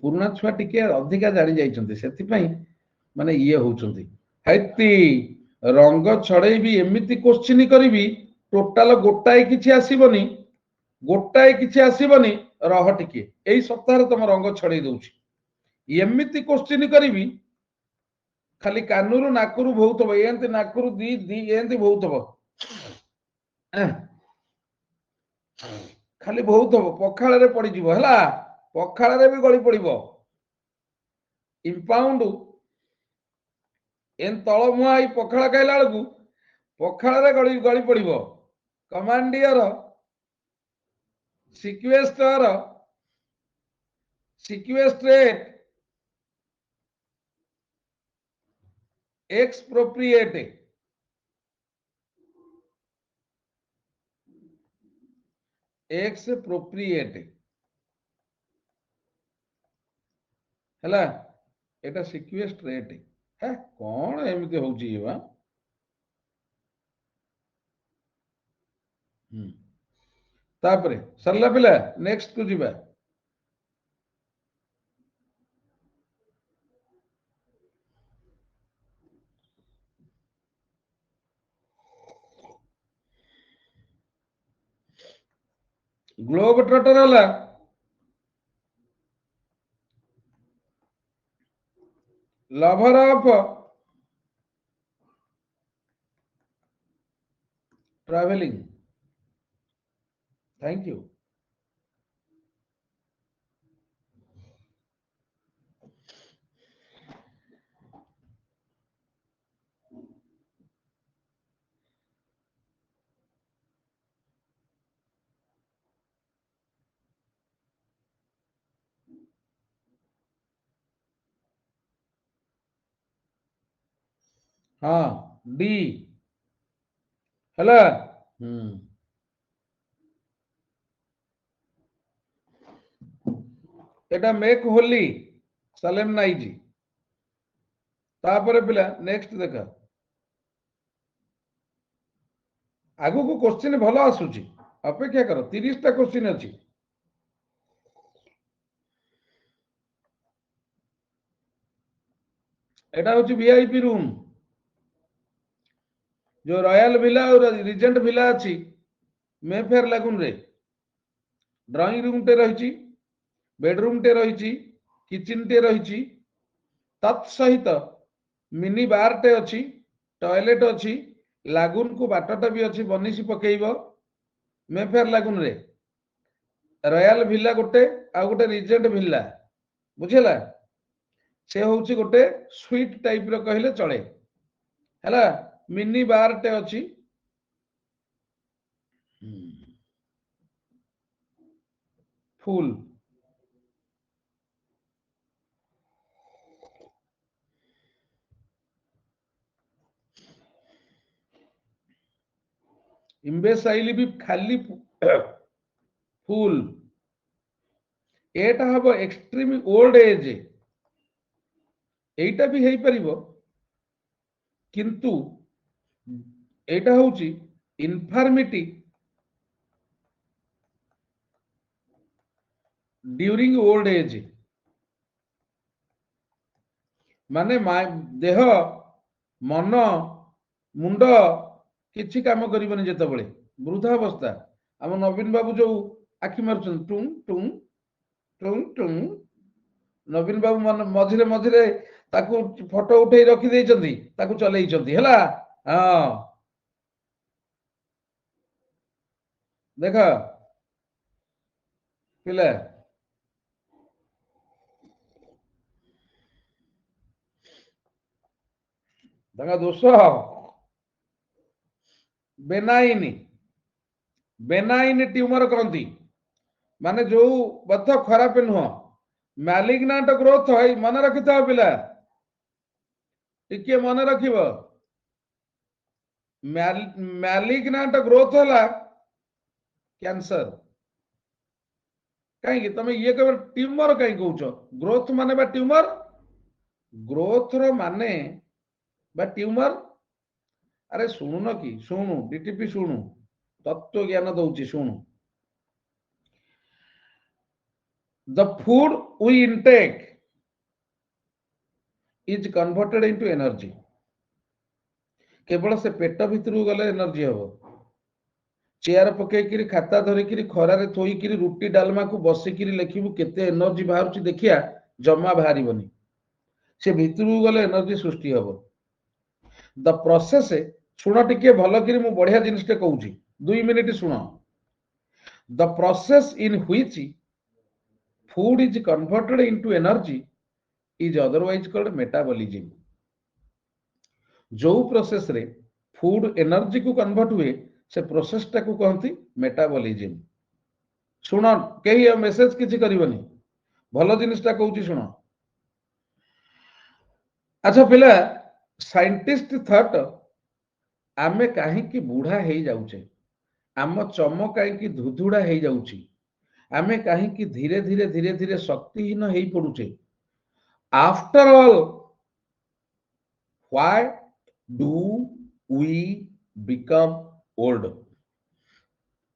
ପୁରୁଣା ଛୁଆ ଟିକେ ଅଧିକା ଜାଣି ଯାଇଛନ୍ତି, ସେଥିପାଇଁ ମାନେ ଇଏ ହଉଛନ୍ତି। ହାଇତି ରଙ୍ଗ ଛଡେଇବି, ଏମିତି କୋଶ୍ଚିନ୍ କରିବି ଟୋଟାଲ ଗୋଟାଏ କିଛି ଆସିବନି, ଗୋଟାଏ କିଛି ଆସିବନି। ରହ ଟିକେ, ଏଇ ସପ୍ତାହରେ ତମ ରଙ୍ଗ ଛଡେଇ ଦଉଛି। ଏମିତି କୋଶ୍ଚିନ୍ କରିବି, ଖାଲି କାନୁରୁ ନାକରୁ ବହୁଥିବ, ଏମିତି ନାକରୁ ଦି ଦି ଏମିତି ବହୁଥିବ, ଖାଲି ବହୁଥିବ, ପଖାଳରେ ପଡିଯିବ ହେଲା, ପଖାଳରେ ବି ଗଳି ପଡିବ। ଇମ୍ପାଉଣ୍ଡ ଏନ୍ ତଳ ମୁହାଁ ଏଇ ପଖାଳ ଖାଇଲା ବେଳକୁ ପଖାଳରେ ଗଳି ପଡିବ। କମାଣ୍ଡିୟର ସିକ୍ୱେଷ୍ଟର ସିକ୍ୱେଷ୍ଟ୍ରେଟ ଏକ୍ସପ୍ରୋପ୍ରିଏଟ, ଏକ୍ସପ୍ରୋପ୍ରିଏଟ ହେଲା, ଏଟା ସିକ୍ୱେଷ୍ଟ୍ରେଟ। ହେ କଣ ଏମିତି ହଉଛି ଇଏ ବା। ତାପରେ ସରିଲା ପିଲା, ନେକ୍ସଟ କୁ ଯିବା। ଗ୍ଲୋବ ଟ୍ରଟର ହେଲା lover of travelling. Thank you. हाँ डी ହେଲା। এটা মেক হোলি ସାଲେମ ନାଇଜି। ତାପରେ ପିଲା ନେକ୍ସଟ ଦେଖ, ଆଗକୁ କୋଶ୍ଚିନ୍ ଭଲ ଆସୁଛି, ଅପେକ୍ଷା କର, 30ଟା କୋଶ୍ଚିନ୍ ଅଛି। एटा होची वीआईपी रूम जो रॉयल विला और रिजेंट विला अछि मेफेयर लागून रे ड्राइंग रूम टे रही बेडरूम टे रही किचन टे रही तत्सहित मिनी बार टे अच्छी टॉयलेट अच्छी लागून को बाटटा भी अच्छी बनिसी पकेइब मेफेयर लागून रे रॉयल विला गोटे आ गोटे रिजेंट विला बुझेला से होची गोटे स्वीट टाइप रो कहले चले हैला मिनी बार टे अच्छी फुल इम्बेसाइली भी खाली फुल एटा हम एक्सट्रीम ओल्ड एज एटा भी हेई परिबो किंतु एटा होची इनफर्मिटी ड्यूरिंग ओल्ड एज माने देह मन मुंड किछि काम करिबनी जेतबेले वृद्धावस्था आम नवीन बाबू जो आखि मारुछन टुंग टुंग टुंग टुंग नवीन बाबू मन मझिरे मझिरे ताकू फोटो उठेई रखि देइछंती ताकू चलेइछंती हैला हां देखा पिला ताका दोष बेनाइन बेनाइन ट्यूमर कहती माने जो बथ खराब नुह मैलिग्नांट ग्रोथ है मन रखि था पिला टिके मन रखिब मैलिग्नांट ग्रोथ है कैंसर कहीं तुम ये कह ट्यूमर कहीं कौच ग्रोथ माने बा ट्यूमर ग्रोथ रो माने बा ट्यूमर अरे शुणुन कि शुणु डीटीपी शुणु तत्व ज्ञान दौची शुणु the food we intake is converted into energy केवल से पेट भितर गले एनर्जी हम चेयर पकईकि खाता धरिकी खरारे थोईकि रुटी डालमा को बसिक लिखू केते एनर्जी बाहर देखिया जमा बाहर से भितर गले एनर्जी सृष्टि हम द प्रोसेस शुण टिके भल कि बढ़िया जिनटे कहूँ 2 मिनिट शुण the process in which food is converted into energy is otherwise called metabolism जो प्रोसेस रे फूड एनर्जी को कन्वर्ट हुए से प्रोसेस टा को कहती मेटाबॉलिज्म शुण कहीं मेसेज किसी करबनी भल जिनटा कहूँ शुण अच्छा पिला साइंटिस्ट थट आमे कहीं बुढ़ा हो जाऊे आम चम कहीं धुधुड़ा हो जाऊँ आमे कहीं धीरे धीरे धीरे धीरे शक्तिहीन हो पड़ुचे after all why do we become old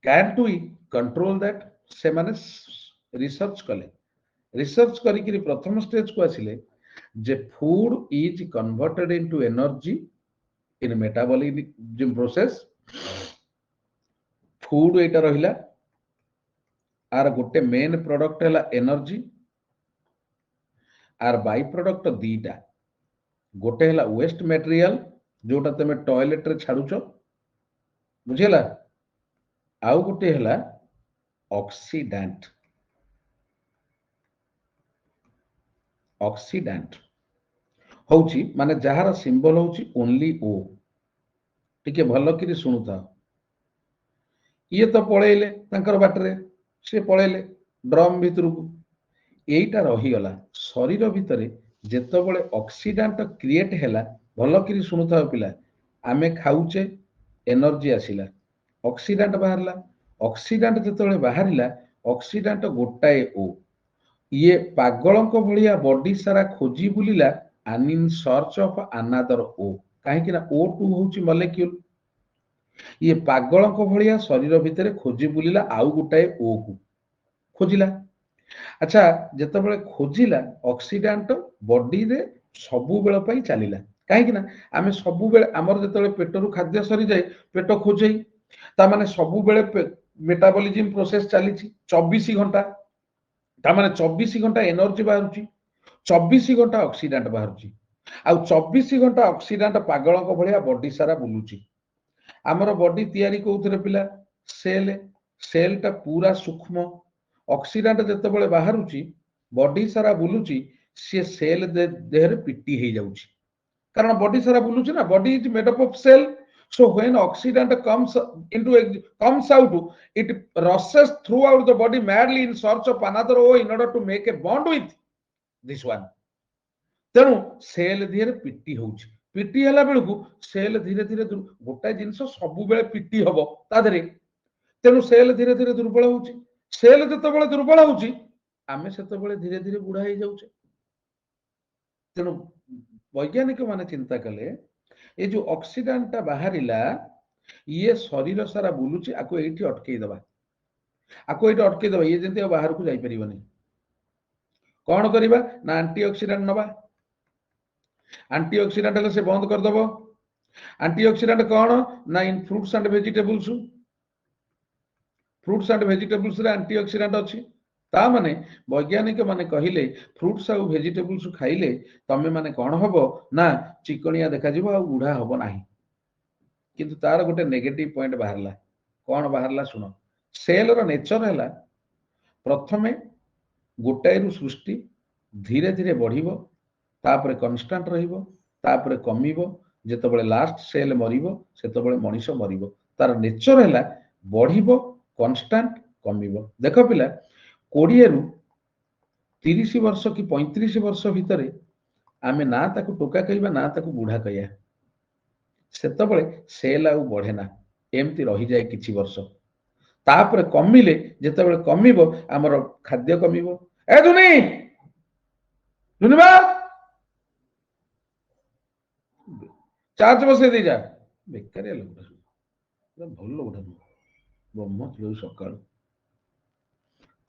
can't we control that से माने रिसर्च कले रिसर्च करी प्रथम स्टेज को आसिले जे food is converted into energy in metabolism process food एटा रहिला आर गोटे मेन प्रोडक्ट है एनर्जी आर बाई प्रोडक्ट दीटा गोटे है वेस्ट मटेरियल जोटा तुम टॉयलेट रे छाड़ुच बुझेला आउ गोटे है ऑक्सीडेंट ऑक्सीडेंट होची माने जहार सिंबल होची ओनली ओ टिके भल कि शुणुता ये तो पलैले तांकर बाटरे से पलैले ड्रम भितर को एटा रहीगला शरीर भितर जेतबले ऑक्सीडेंट क्रिएट हैला भल कि शुणुता पिला आमे खाऊचे एनर्जी आसिला ऑक्सीडेंट बाहरला ऑक्सीडेंट जेतबले बाहरिला ऑक्सीडेंट गोटाए ओ ये पागलंक भलिया बॉडी सारा खोजी बुलिला and in search of another O कहीं O2 होची मॉलिक्यूल ये पागलंक भलिया शरीर भितर खोजी बुलिला आउ गोटाए O को खोजिला अच्छा जेतबेले खोजिला ऑक्सीडेंट बॉडी रे सबु बेल पई चलिला कहीं ना आम सबु बेले आमर जो पेटर खाद्य सरी जाए पेट खोजे ताने सबु बेले मेटाबॉलिज्म प्रोसेस चली 24 घंटा ताने 24 घंटा एनर्जी बाहर 24 घंटा ऑक्सीडेंट बाहर आ 24 घंटा ऑक्सीडेंट पागल भाया बॉडी सारा बुलूची आमर बॉडी तैयारी कौन पिला सेल सेलटा पूरा सूक्ष्म ऑक्सीडेंट जिते बाहर बॉडी सारा बुलूची सी सेल देह पिटी हो जाऊची कारण बॉडी सारा बुलूची ना body is made up of cell so when oxidant comes out it rushes throughout the body madly in search of another O in order to make a bond with this one तेणु cell धीरे पिटी होउची पिटी हला बेलकु cell धीरे धीरे गोटा जिंस सबु बेले पिटी हबो ता धरे तेणु सेल धीरे धीरे दुर्बल होउची सेल जते दुर्बल होउची आमे सेते धीरे धीरे बुढ़ा हो जाउचे तेणु वैज्ञानिक माने चिंता कले ये जो ऑक्सीडेंट बाहरिला ये शरीर सारा बुलुची आको एठी अटकई दबा ये जंती बाहर को जाई परिबनी कौन करिबा ना एंटीऑक्सीडेंट नबा एंटीऑक्सीडेंट से बंद कर दबो एंटीऑक्सीडेंट कौन ना इन फ्रूट्स एंड वेजिटेबल्स रे एंटीऑक्सीडेंट अछि ता माने वैज्ञानिक माने कहिले फ्रूट्स आ वेजिटेबल्स खाइले तमे माने कौन हबो ना चिकनिया देखा जिवो आ बुढ़ा हबो नाही किंतु तार गोटे नेगेटिव पॉइंट बाहरला कौन बाहरला सुनो सेल रो नेचर हैला प्रथमे गोटाई रु सृष्टि धीरे धीरे बढ़िबो तापरे कांस्टेंट रहिबो तापरे कमिबो जेतबेले लास्ट सेल मरिबो सेतबेले मनीष मरिबो तार नेचर हैला बढ़िबो कांस्टेंट कमिबो देखो पिला 20 रु 30 वर्ष कि 35 वर्ष भितर आमे ना ताकू टोका कहबा ना ताकू बुढ़ा कहया सेतबेले सेल आउ बढ़े ना एमती रही जाए किछि वर्ष तापरे कमिले जेतबेले कमिबो हमर खाद्य कमिबो ए दुनी दुनीबा चार्ज बसे दे जा बेकारिया लोग भल लोग ब्रह्म जो सकाळ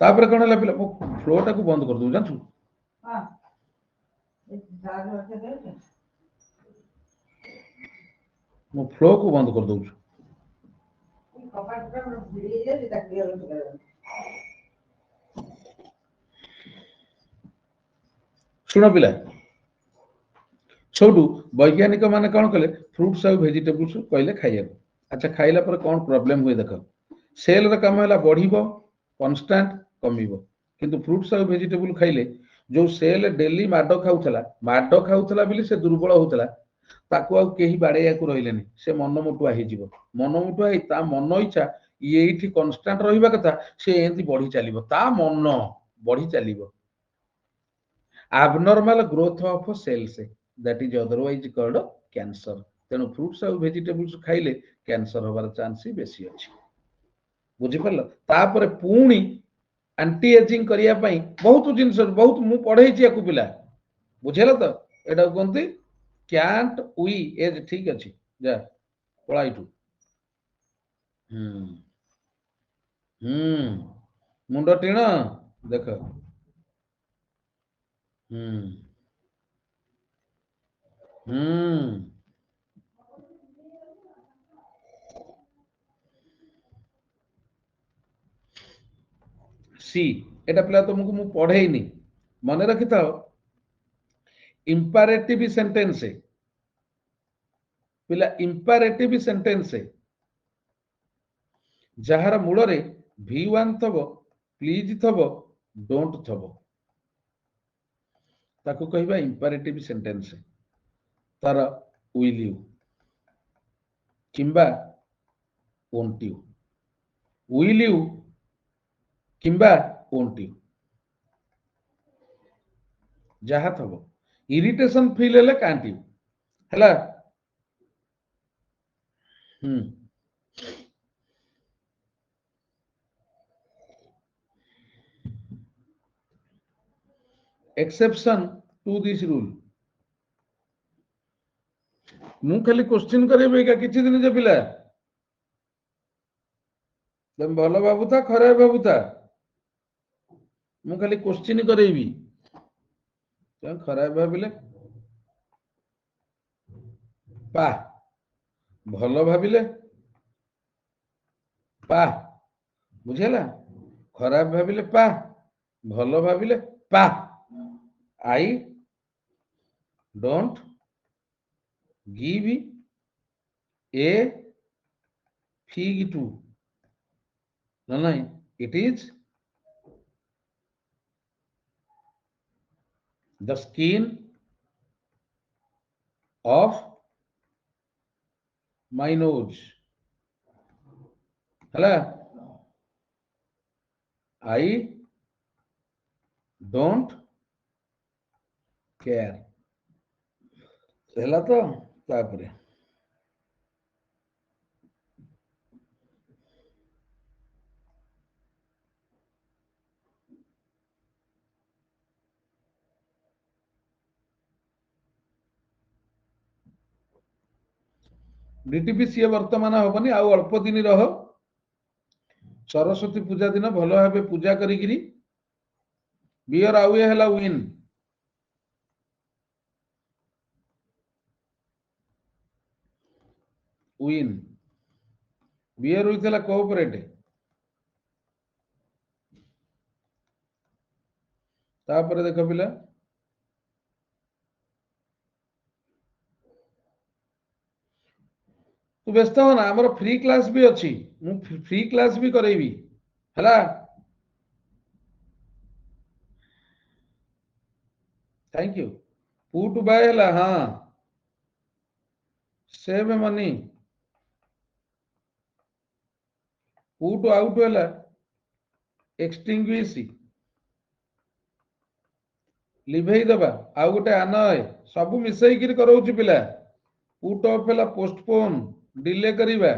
तापरे कोन हला पिला फ्लो टाकू बंद कर दू जानछु हां मो फ्लो को बंद कर दू सुनो पिला छोटू वैज्ञानिक माने कौन कले फ्रूट्स और वेजिटेबल्स कहले खाइया अच्छा खाइला पर कौन प्रॉब्लम हुए देख सेल रे काम हला बढ़िबो कांस्टेंट कमिबो किंतु फ्रूट्स और वेजिटेबल खाइले जो सेल डेली माडो खाउथला बिली से दुर्बल होतला ताकू आ केही बाड़ेया को रहिलेनी से मनमुटुआ हे जीवो मनमुटुआ हे ता मन इच्छा ये एठी कांस्टेंट रहिबा कथा से एंती बढ़ी चलिबो ता मन बढ़ी चलिबो abnormal growth of cells that is otherwise called cancer तेणु फ्रूट्स और वेजिटेबल्स खाइले कैंसर होबार चांस बेसी अछि बुझी परल तापर पुणी एंटी एजिंग करिया पई बहुत जिंस बहुत मु पढै छी याकू पिला बुझेला तो एटा कोनती कैंट वी एज ठीक अछि जा पळाइटू मुंडो टीण देख सी एटा पिला तुमको मु पढ़ेइनी मने रखि थाओ इंपैरेटिव सेंटेंस पिला इंपैरेटिव सेंटेंस जहार मूल रे V1 थबो प्लीज थबो डोंट थबो ताको कहबा इंपैरेटिव सेंटेंस तार विल यू किंबा वोंट यू विल यू किंबा वोंट यू जहा थबो इरिटेशन फील हेले कांट यू हला exception to this rule मु खाली क्वेश्चन करेबे का किछि दिन जे पिला तुम भलो बाबू था खराब बाबू था मु खाली क्वेश्चन करेबी तुम खराब भाबिले ପା, ଭଲ ଭାବିଲେ ପା, ବୁଝିହେଲା? ଖରାପ ଭାବିଲେ ପା, ଭଲ ଭାବିଲେ ପା। I don't give a fig to, no nahi, it is the skin of my nose, ହେଲା? I don't care, ହେଲା ତ? ତାପରେ ଡିଟିପି ସିଏ ବର୍ତ୍ତମାନ ହବନି, ଆଉ ଅଳ୍ପ ଦିନ ରହ। ସରସ୍ୱତୀ ପୂଜା ଦିନ ଭଲ ଭାବେ ପୂଜା କରିକିରି ବିୟର ଆଉ ଏ ହେଲା ୱିନ୍। ୱିନ୍ ବିୟର ହୋଇଥିଲା କୋଅପରେଟ। ତାପରେ ଦେଖ ପିଲା, ତୁ ବ୍ୟସ୍ତ ହନା, ଆମର ଫ୍ରି କ୍ଲାସ୍ ବି ଅଛି, ମୁଁ ଫ୍ରି କ୍ଲାସ୍ ବି କରେଇବି, ହେଲା? Thank you. पुट बाय ହେଲା, ହଁ ସେଭ୍ ମନି। ପୁଟ୍ ଆଉଟ୍ ହେଲା ଏକ୍ସଟିଂଗୁଇଶ, ଲିଭେଇ ଦବା, ଆଉ ଗୋଟେ ଆନୟ, ସବୁ ମିଶେଇକିରି କରଉଛି ପିଲା। ପୁଟ୍ ଅଫ୍ ହେଲା ପୋଷ୍ଟପୋନ୍, ଡିଲେ କରିବା।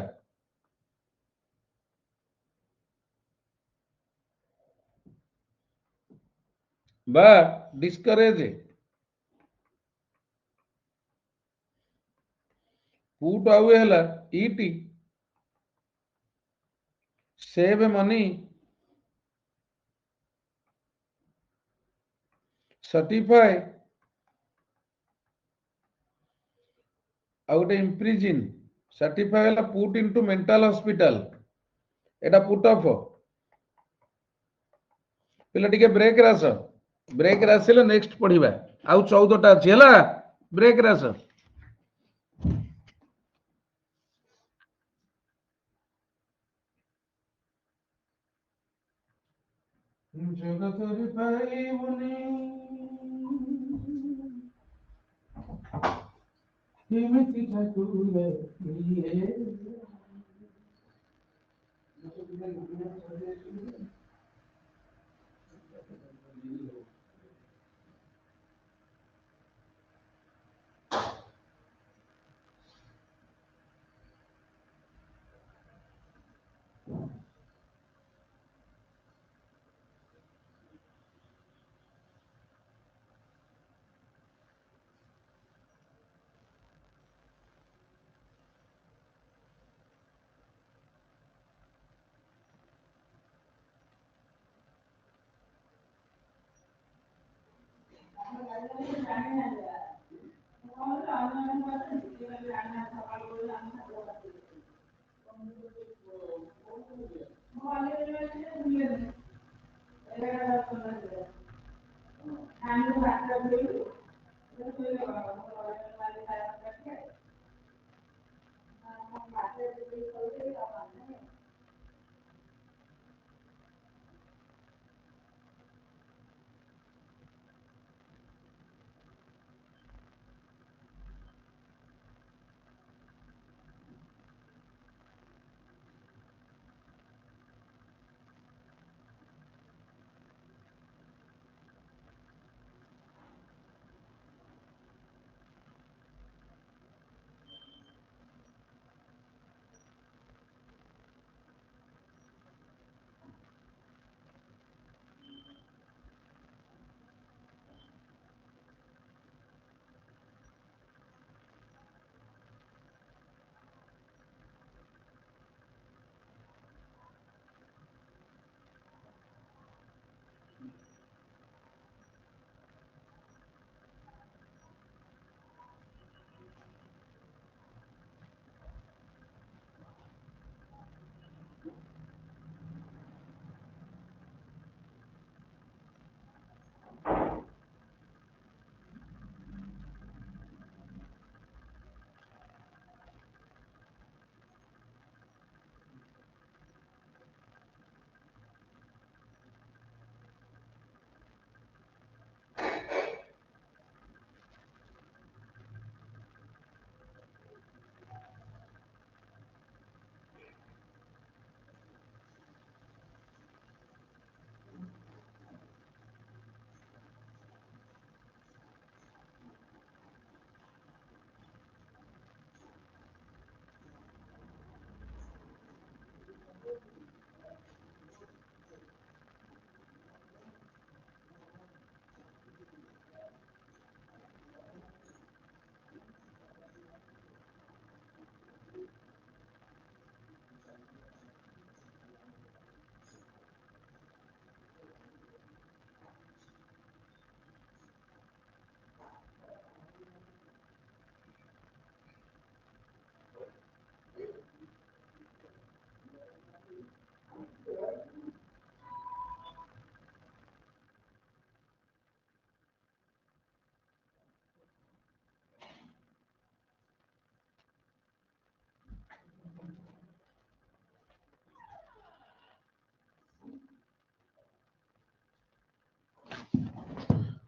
ବା ଡିସ୍କରେଜ। ପୁଟ୍ ଆଉ ହେଲା ଇଟି, ସେଭ୍ ମନି, सर्टिफाई, ଆଉ ଗୋଟେ ଇମ୍ପ୍ରିଜିନ୍। सर्टिफाई ହେଲା ପୁଟ୍ ଇନଟୁ ମେଣ୍ଟାଲ ହସ୍ପିଟାଲ, ଏଟା ପୁଟ୍ ଅଫ୍। ପିଲା ଟିକେ ବ୍ରେକରେ ଆସ, ବ୍ରେକରେ ଆସିଲେ ନେକ୍ସଟ ପଢିବା, ଆଉ 14ଟା ଅଛି, ହେଲା? ବ୍ରେକରେ ଆସ। ଜଗତରେ ପାଇବୁନି ଏମିତି ଠାକୁର କିଏ?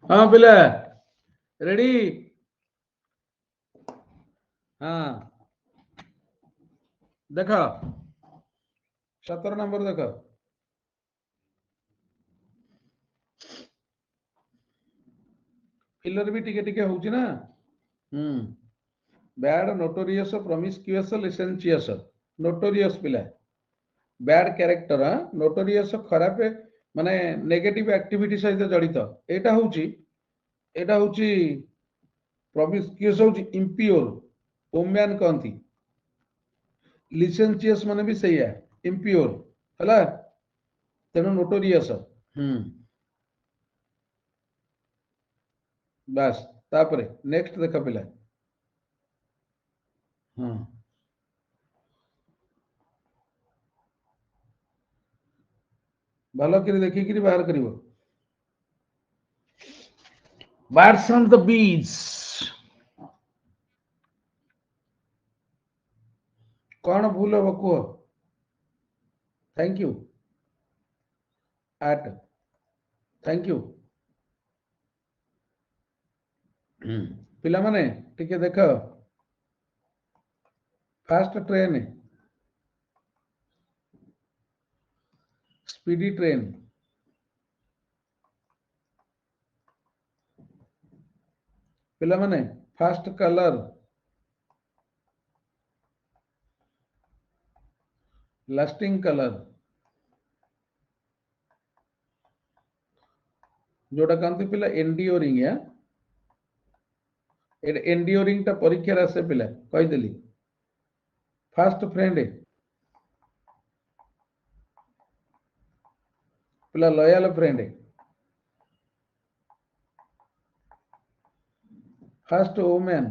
हाँ पिला रेडी। हाँ देख 17 नंबर देख फिलर भी टिके टिके होची ना। बैड नोटोरियस प्रॉमिस्क्यूअस लिसेंशियस नोटोरियस पिला बैड कैरेक्टर नोटोरियस खराब माने नेगेटिव एक्टिविटी सहित जड़ित एटा होची प्रॉमिस्क्यूअस होची इम्पियोर ओम्यान कहती लिसेंशियस माने भी सही है इम्पियोर हला तेणु नोटोरियस। हम्म बस तापरे नेक्स्ट देख पिला। हाँ भल कर देखिक बाहर कर Birds on the beach कौन भूल हम कह थैंक यू एट थैंक यू पिला माने टिके देख फास्ट ट्रेन स्पीडी ट्रेन पिला माने फास्ट कलर लास्टिंग कलर जोटा कहते पिला एंडियोरिंग या एंडियोरिंग टा परीक्षा आसे पिला कहीदेली फास्ट फ्रेंड पिला लॉयल फ्रेंड फास्ट वुमेन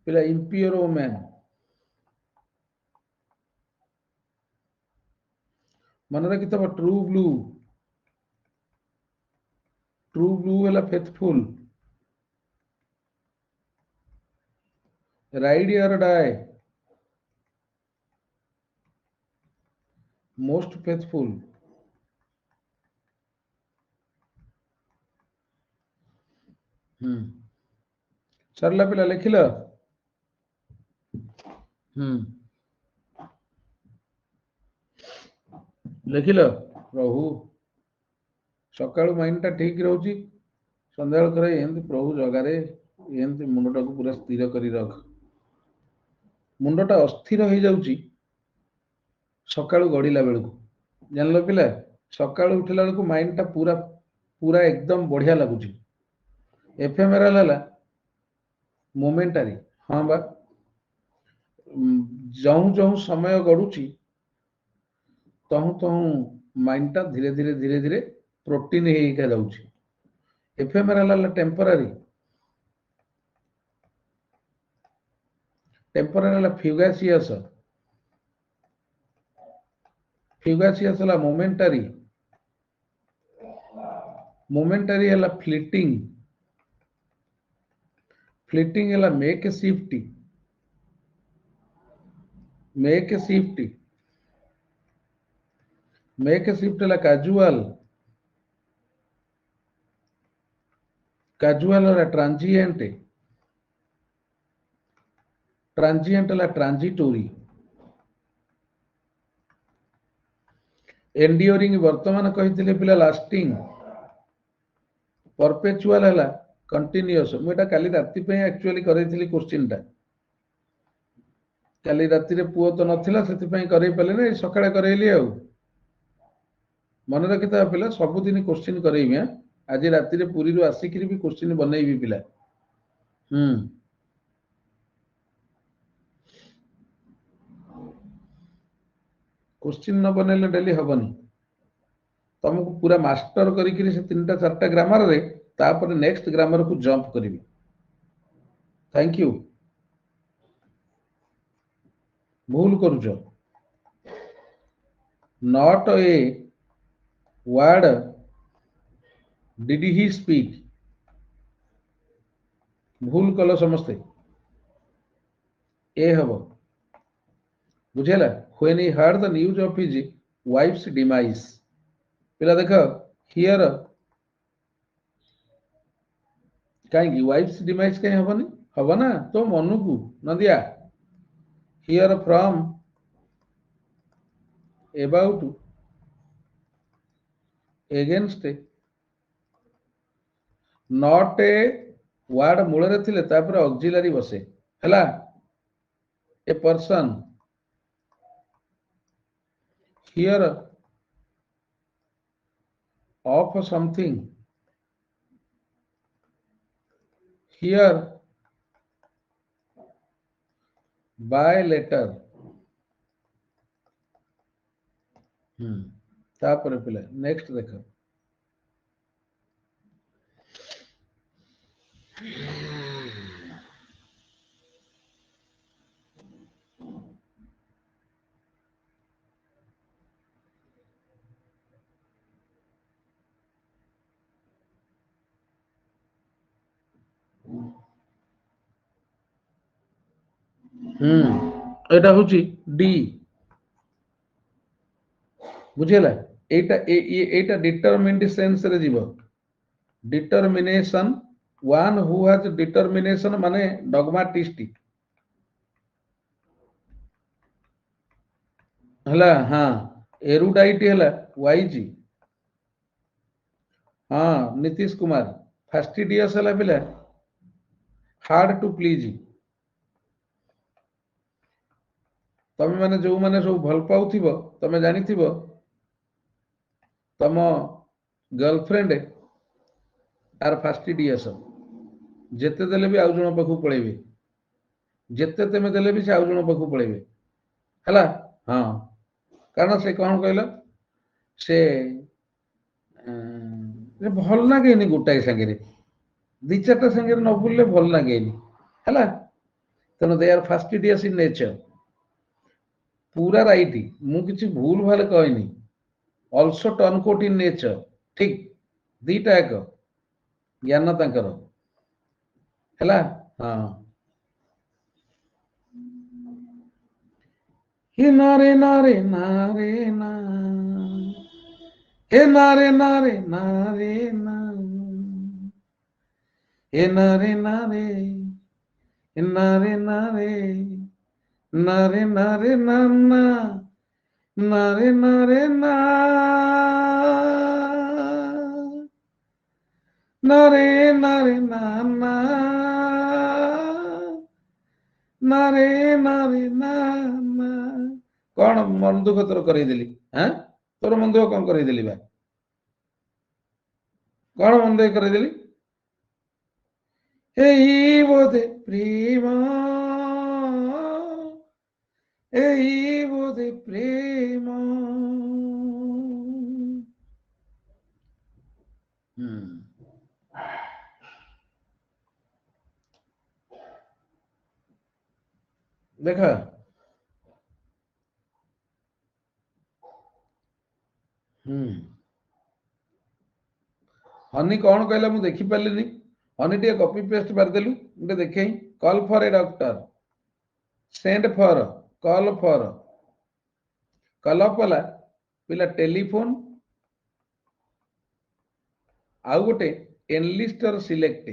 पिला इंपियोर वुमेन मन रखी ट्रू ब्लू है फेथफुल राइड और डाई मोस्ट फेथफुल सरला पिला लिखिल लिखिल प्रभु सका माइंड टा ठीक रोचे सन्ध्या थोड़े एमती प्रभु जगार एमती मुंडटा को पूरा स्थिर कर रख मुंडटा अस्थिर हो जाऊँगी सका गड़िला बेलू जान पिला सका उठला बेलू माइंड टा पूरा पूरा एकदम बढ़िया लगुच एफएमआरएल है मोमेंटारी हाँ बा जो जो समय गड़ुची तहु तहु माइंड टा धीरे धीरे धीरे धीरे प्रोटीन हो जाऊँगी एफएमआरएल टेम्परारी टेम्परारी फ्यूगासियस फ्यूगासियस मोमेंटारी मोमेंटारी है फ्लीटिंग फ्लीटिंग है make shift make shift make shift है कैजुअल कैजुअल है ट्रांजिएंट ट्रांजिएंट है ट्रांजिटोरी एंडियोरिंग वर्तमान कही पिला लास्टिंग परपेचुअल है कंटिन्यूअस मुझे काली राति पे एक्चुअली करेइथिली क्वेश्चन टा काली राति रे पुओ तो नथिला सेति करे पले नै सकाळे करेइली आ मन रखिता पिला सबुदिन क्वेश्चन करेइबी आज राति रे पुरी रु आसिकरी भी क्वेश्चन बनैबी पिला क्वेश्चन न बनैले डेली हबनी तुमको पूरा मास्टर करी से 3टा 4टा ग्रामर रे तापर नेक्स्ट ग्रामर को जंप करी थैंक यू भूल करूच not a word did he speak भूल कल समस्ते ए हब बुझेला when he heard the news of his wives demise पिला देख हियर कहीं वाइफ्स डिमाइस कहीं हबनी हब ना तो मन को नदिया hear from about against not a word मूल रे थिले तापर ऑक्सिलरी बसे हला a person hear of something hear by letter तापर पिला नेक्स्ट देख एटा होची डी बुझेला एटा डिटरमिन्ड सेंस रे जीव determination one who has determination माने डॉगमाटिस्ट हला हां एरुडाइट हला वाइज हां नीतीश कुमार फास्टिडियस हला पिला हार्ड टू प्लीज तमे माने जो माने सब भल पाउथिबो तमे जानिथिबो तम गर्लफ्रेंड आर फास्टिडियस जेते देले भी आउ जण पाखु पळेबे जेते तमे देले भी से आउ जण पाखु पळेबे हला हां कारण से कौन कहला से भल लागेनि गोटाए संगे दी चारटा संगे न बुलले भल लागेनि हला तेणु they are fastidious in nature पूरा राइट मु किछि भूल भाल कहनी ऑल्सो टर्नकोट इन नेचर ठीक दीटा एक ज्ञान तांकर हला हां हे नारे नारे नारे ना हे नारे नारे नारे ना हे नारे नारे नारे नारे नारे नारे नाना नारे नारे ना नारे नारे नाना नारे नारे नाना कौन मन दुख तोर करदेली हाँ तोर मन दुख कौन करदेली बा कौन मन दुख करदेली एही बोधे प्रेम एही बोधे प्रेम देखा हनी कौन कहला मु देखी पारलिनी हनी टे कॉपी पेस्ट मारदेलु गोटे देखे call for a doctor send for call पला पिला टेलीफोन आउ गोटे एनलिस्टर सिलेक्ट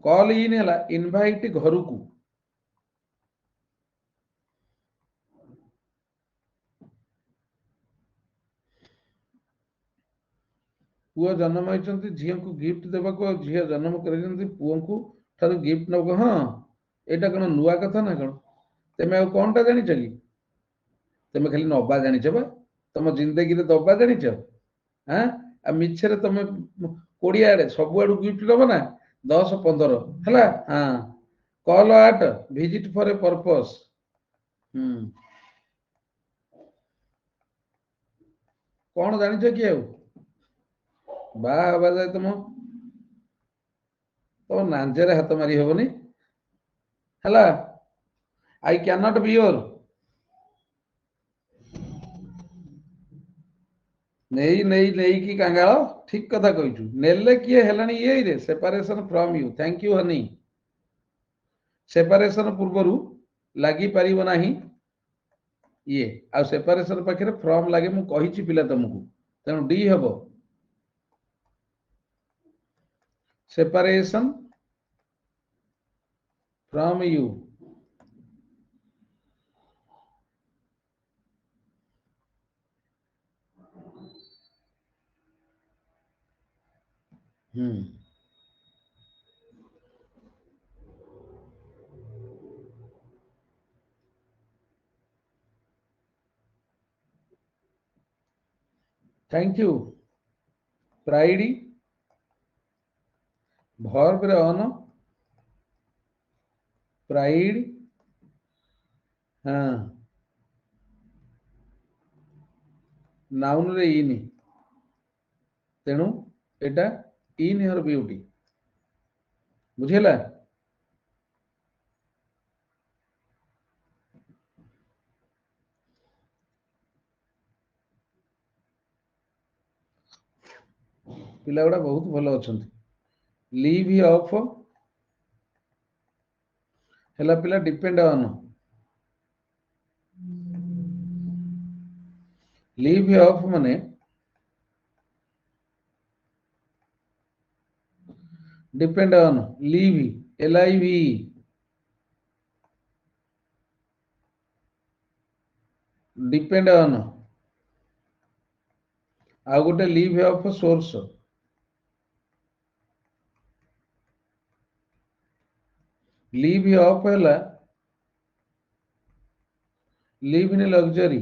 कॉल इन है इनभाइट घर को पुआ जन्म होती झी को गिफ्ट देवाक झी जन्म कर पुओ को ठार गिफ्ट नब हाँ यहाँ कौन नुआ कथा ना कौन तेमे कौन टा जानी कि तेमे खाली नबा जानी बा तुम जिंदगी दबा जानी हाँ मिछे तुम कोड़े आड़े सब आड़ गिफ्ट दब ना 10-15 है हाँ call at visit for a purpose कौन जानी कि बाहा जाए तुम तुम नांजे हाथ मारी हेनी है I can not be your नहीं नहीं नहीं कि कांगाल ठीक कथा कहचु नेले किए हेलानी ये separation from you thank you हनी सेपरेशन पूर्वरु लागि परिबो नाही ये आ सेपरेशन पाखे फ्रॉम लगे मु कहिछि पिला तुमको तेणु डी हबो separation from you thank you pride verb रे ऑन प्राइड हाँ नाउन रे इन तेणु एटा इन योर ब्यूटी बुझेला पिला गुड़ा बहुत भल अच्छा लिव ऑफ है पिला डिपेंड ऑन लिव ऑफ माने depend on live LIV depend on आ गोटे live off source live off है live in luxury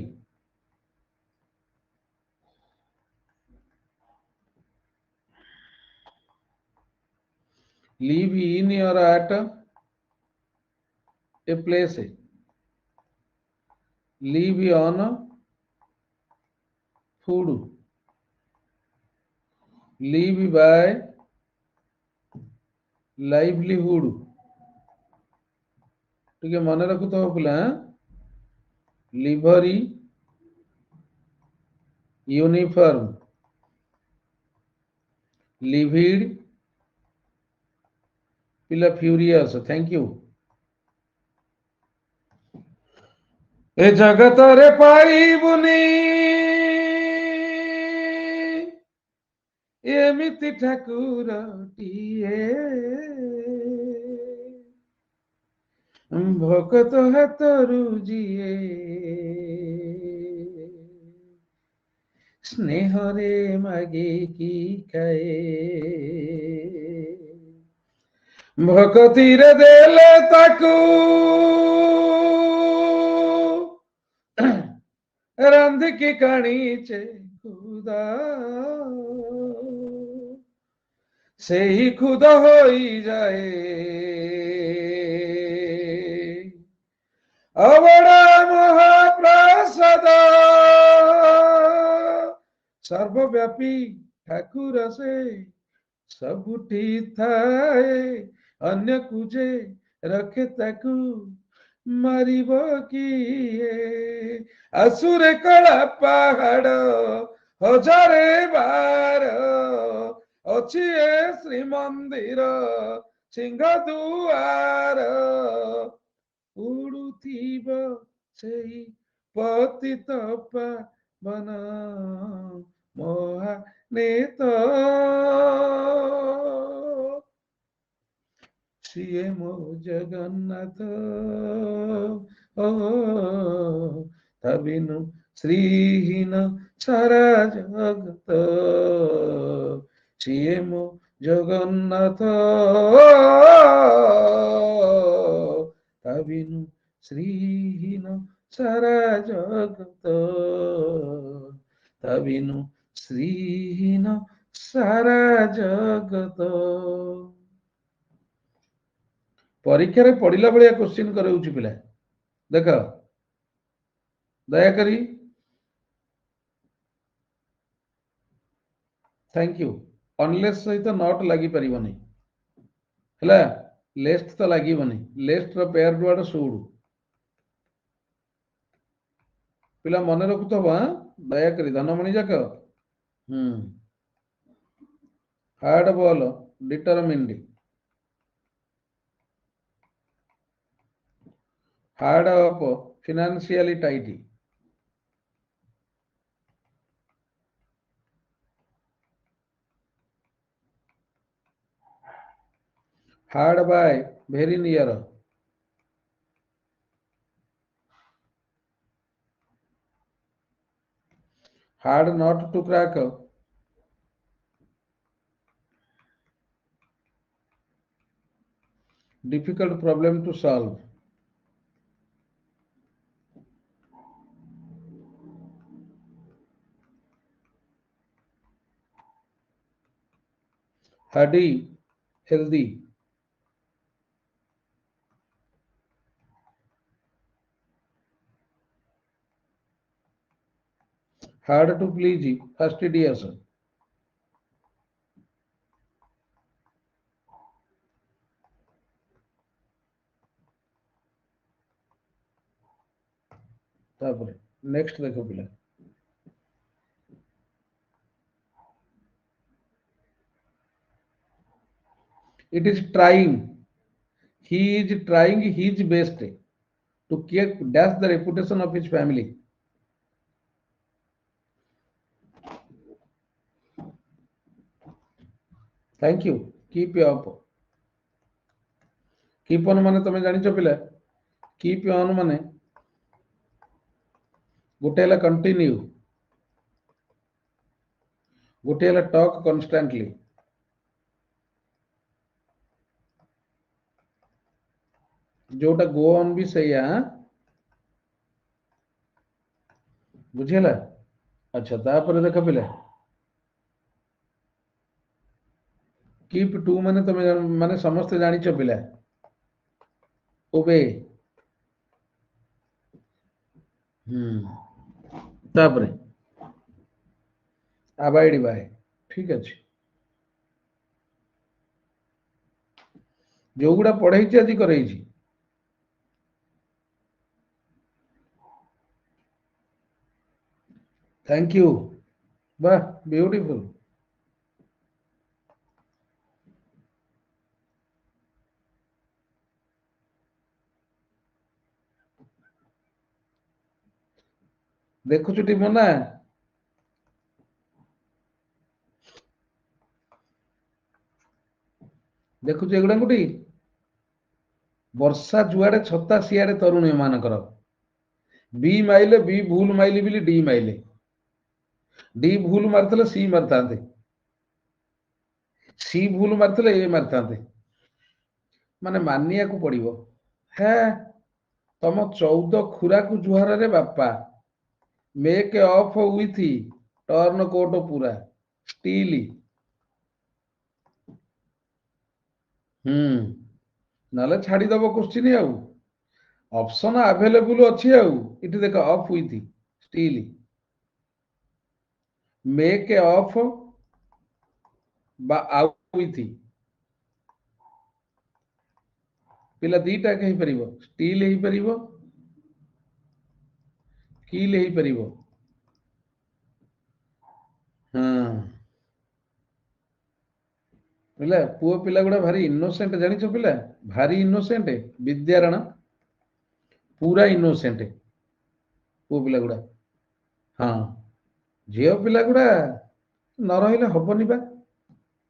live in or at a place live on food live by livelihood ठीक है मन रखु तो पिला लिवरी यूनिफॉर्म लिविड पिला फ्यूरियस थैंक यू ए जगत रे पाइबुनी एमिति ठाकुरटिए भकत हातरु जिए स्नेहरे मागे की खाए भकतीरे देले ताकू रांधिकी काणीचे खुदा से ही खुदा होई जाए अवड़ा महाप्रसाद सर्वव्यापी ठाकुर से सबुठी थाए अन्य कुजे रखे ताकू मारिब किए असुरे कला पहाड़ हजारे बार अच्छी श्रीमंदिर सिंह दुआर उड़ुथिब सेही पतित पावन महानेत सिए मो जगन्नाथ तबिनु श्रीहीन सारा जगत सिए मो जगन्नाथ तबिनु श्रीहीन सारा जगत तबिनु श्रीहीन सारा जगत परीक्षा रे पढ़िला भाया क्वेश्चन कराउछि पिला देख दयाकरी थैंक यू अनलेस सहित नॉट लगी परिबनी हला लेस्ट तो लागिबनी लेस्ट रो पेयर वर्ड शुड पिला मन रखुथबा दयाकरी धनमणि जाक hard ball determined hard up, financially tight. Hard by, very near. Hard not to crack. Difficult problem to solve. Hardy, healthy. Hard to please, fastidious. ତାପରେ next ଦେଖ ପିଲା, it is trying, he is trying his best to keep dash the reputation of his family. Thank you, keep you up. Keep on ମାନେ ତମେ ଜାଣିଛ ପିଲା, keep on ମାନେ ଗୋଟେ ହେଲା କଣ୍ଟିନ୍ୟୁ, ଗୋଟେ ହେଲା ଟକ୍ କନଷ୍ଟାଣ୍ଟଲି। ଯୋଉଟା ଗୋ ଅନ୍ ବି ସେଇଆ, ବୁଝିହେଲା? ଆଚ୍ଛା ତାପରେ ଦେଖ ପିଲା, କିପ୍ ଟୁ ମାନେ ତମେ ମାନେ ସମସ୍ତେ ଜାଣିଛ ପିଲା, ଓବେ। ତାପରେ ଆବାଇଡ ବାଏ, ଠିକ ଅଛି। ଯୋଉଗୁଡା ପଢେଇଛି ଆଜି କରେଇଛି। ଥ୍ୟାଙ୍କ ୟୁ, ବାহ ବିୟୁଟିଫୁଲ। ଦେଖୁଛୁ ଟି ମୋନା, ଦେଖୁଛୁ ଏଗୁଡାଙ୍କୁ ଟି, ବର୍ଷା ଯୁଆଡେ ଛତା ସିଆଡେ ତରୁଣ ଏମାନଙ୍କର। ବି ମାଇଲେ ବି ଭୁଲ ମାଇଲି ବୋଲି ଡି ମାଇଲେ, ଡି ଭୁଲ ମାରିଥିଲେ ସି ମାରିଥାନ୍ତେ, ସି ଭୁଲ ମାରିଥିଲେ ଏ ମାରିଥାନ୍ତେ। ମାନେ ମାନିବାକୁ ପଡିବ। ହେ ତମ 14 ଖୁରାକୁ ଜୁହାରରେ ବାପା, ମେକ୍ ଅଫ୍ ୱିଥ୍ ଟର୍ନ କୋଟ ପୁରା ଷ୍ଟିଲ। ନହେଲେ ଛାଡିଦବ କୋଶ୍ଚିନ୍ ଆଉ। ଅପସନ ଆଭେଲେବୁଲ ଅଛି ଆଉ। ଏଠି ଦେଖ of with steel, make of বা ଆଉଟ୍ ୱିଥ୍, ପିଲା ଦିଟା ହେଇପାରିବ, ଷ୍ଟିଲ ହେଇପାରିବ, କିଲ୍ ହେଇପାରିବ। ହଁ ପିଲା, ପୁଅ ପିଲା ଗୁଡା ଭାରି ଇନୋସେଣ୍ଟ ଜାଣିଛ ପିଲା, ଭାରି ଇନୋସେଣ୍ଟ। ବିଦ୍ୟାରାଣ ପୁରା ଇନୋସେଣ୍ଟ ପୁଅ ପିଲା ଗୁଡା। ହଁ ଝିଅ ପିଲା ଗୁଡା ନ ରହିଲେ ହବନି ବା,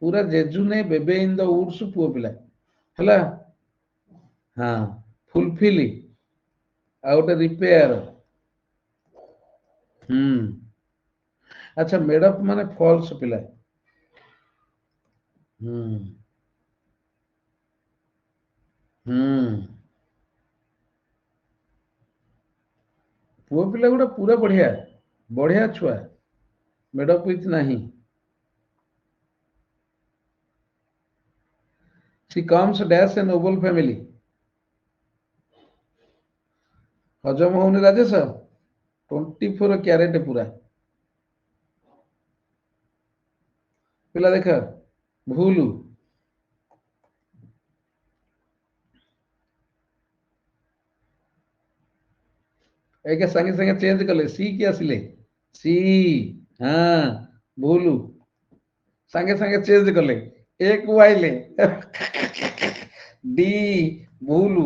ପୁରା ଜେଜୁନେ ବେବେ ଇନ୍ ଦ ଉଡ୍ସ ପୁଅ ପିଲା ହେଲା। ହଁ ଫୁଲଫିଲ ଆଉ ଗୋଟେ ରିପେୟାର। ଆଚ୍ଛା ମେଡଅପ୍ ମାନେ ଫଲ୍ସ ପିଲା। ହୁଁ ପୁଅ ପିଲା ଗୁଡା ପୁରା ବଢିଆ, ବଢିଆ ଛୁଆ, ମେଡଅପ୍ ୱିଥ୍ ନାହିଁ। She comes dash a noble family। ହଜମ ହଉନି ରାଜେଶ, 24 କ୍ୟାରେଟ ପୁରା। ପିଲା ଦେଖ ଭୁଲ, ଏକେ ସାଙ୍ଗେ ସାଙ୍ଗେ ଚେଞ୍ଜ କଲେ, ସି କି ଆସିଲେ, ସି ହଁ ଭୁଲ, ସାଙ୍ଗେ ସାଙ୍ଗେ ଚେଞ୍ଜ କଲେ, ଏ କୁ ଆଇଲେ ଡି ଭୁଲ।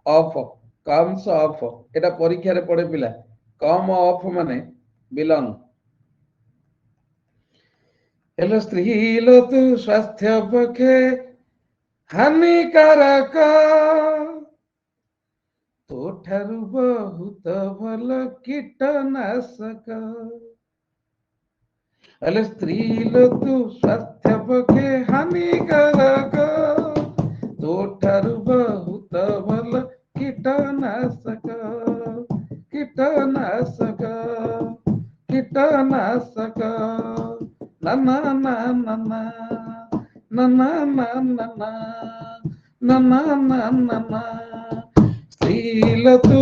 ଅଫ୍ କମ୍ସ ଅଫ୍ ଏଟା ପରୀକ୍ଷାରେ ପଡେ ପିଲା କମ୍ ଅଫ୍ ମାନେ ବିଲଙ୍ଗ ହେଲେ ସ୍ତ୍ରୀ ଲୋ ତୁ ସ୍ୱାସ୍ଥ୍ୟ ପକ୍ଷେ ହାନିକାରକ ତୋ ଠାରୁ ବହୁତ ଭଲ କୀଟନାଶକ ହେଲେ ସ୍ତ୍ରୀ ଲୋ ତୁ ସ୍ୱାସ୍ଥ୍ୟ ପକ୍ଷେ ହାନିକାରକ ତୋ ଠାରୁ ବହୁତ ଭଲ କୀଟନାଶକ କୀଟନାଶକ କୀଟନାଶକ ନା ନା ନା ନା ନା ନା ନା ନା ନା ନା ନା ନା ନା ନା ସ୍ତ୍ରୀ ତୁ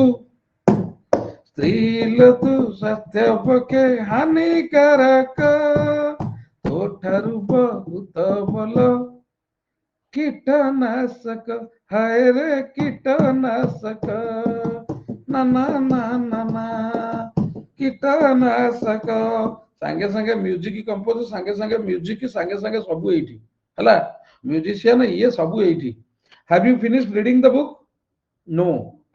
ସ୍ୱାସ୍ଥ୍ୟ ପକ୍ଷେ ହାନିକାରକ ତୋ ଠାରୁ ବହୁତ ଭଲ କୀଟନାଶକ ହାୟ ରେ କୀଟନାଶକ ନା ନା ନା ନା ନା କୀଟନାଶକ ସାଙ୍ଗେ ସାଙ୍ଗେ ମ୍ୟୁଜିକ କମ୍ପୋଜ ସାଙ୍ଗେ ସାଙ୍ଗେ ମ୍ୟୁଜିକ ସାଙ୍ଗେ ସାଙ୍ଗେ ସବୁ ଏଇଠି ହେଲା ମ୍ୟୁଜିସିଆନ ଇଏ ସବୁ ଏଇଠି have you finished reading the book no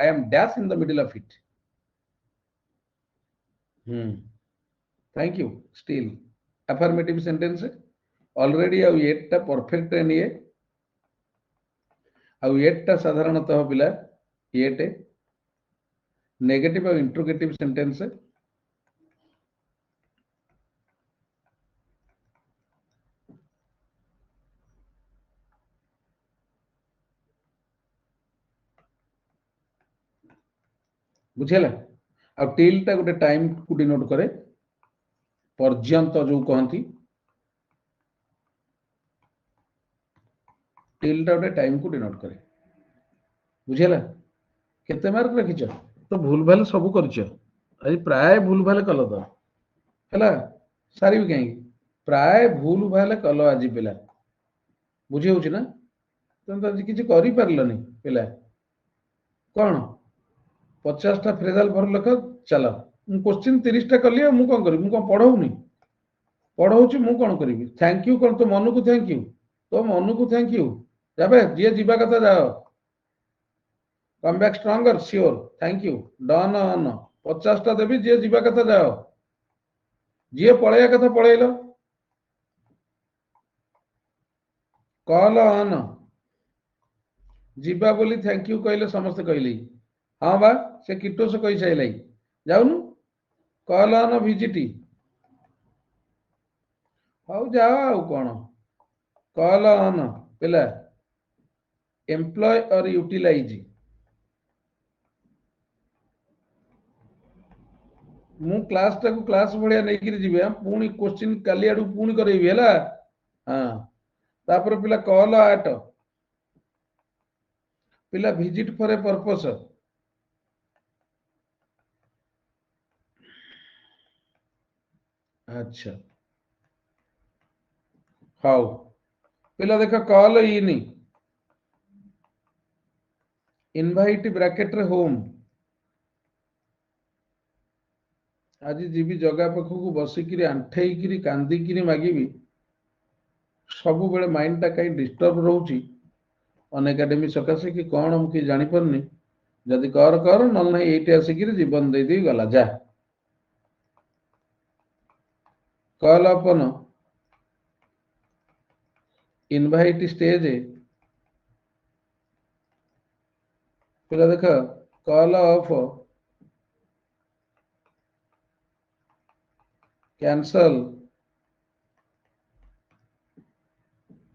I am dash in the middle of it thank you still affirmative sentence already ଆଉ ଏଟା perfect ନିଏ ଆଉ ଏଟା ସାଧାରଣତଃ ପିଲା ଏଟେ ନେଗେଟିଭ ଆଉ ଇଣ୍ଟ୍ରୋଗେଟିଭ ସେଣ୍ଟେନ୍ସ ବୁଝିଲା ଆଉ ଟିଲ୍ ଟା ଗୋଟେ ଟାଇମ କୁ ଡିନୋଟ କରେ पर्यंत जो कहती टिल टा गोटे टाइम को डिनोट करे बुझेला केते मार्क रखिछ तो भूल भाल सब करछ आज प्राय भूल भाल कल तो हैला सारी कहीं प्राय भूल भाल कल आज पिला बुझी होची ना तुम तो किछि करि परलनी पिला कोन 50 टा फ्रेजल भर लख चलो मु क्वेश्चन 30 टा कलियो मु कोन करी मु कोन पढौनी पढ़ाऊँ मु कौन करी थैंक यू कौन तो मन को थैंक यू तो मन को थैंक यू जाबे जी जीवा कथा जाओ come back stronger sure thank you done on 50 टा देवी जी जीवा कथा जाओ जी पळैया कथा पळैलो कॉल ऑन जीवा बोली थैंक यू कहले समस्त कहले हाँ बा से किटोस कहि साइलाई जाउनु कॉल ऑन विजिट हौ जाओ आउ कौन कॉल ऑन पिला एम्प्लॉय और यूटिलाइज मु क्लास टाकू क्लास भलिया नै कि जीवे पुणी क्वेश्चन काली आडू पुणी करैबी हैला हां तापर पिला कॉल आट पिला विजिट फॉर ए पर्पस अच्छा हाउ पिला देखो कॉल इन इनवाइट ब्रैकेट रे होम आज जीवी जगह पाखक बसिकी आंठेई कांदी मागिबी सब बेले माइंड टा कहीं डिस्टर्ब रोची अन एकाडेमी सकाशे कि कौन मुझे जानी परनी जदि कर कर नल ना ये आसिक जीवन दे दी गला जा कॉल अपन इनवाइट स्टेज पिला देख कॉल ऑफ कैंसल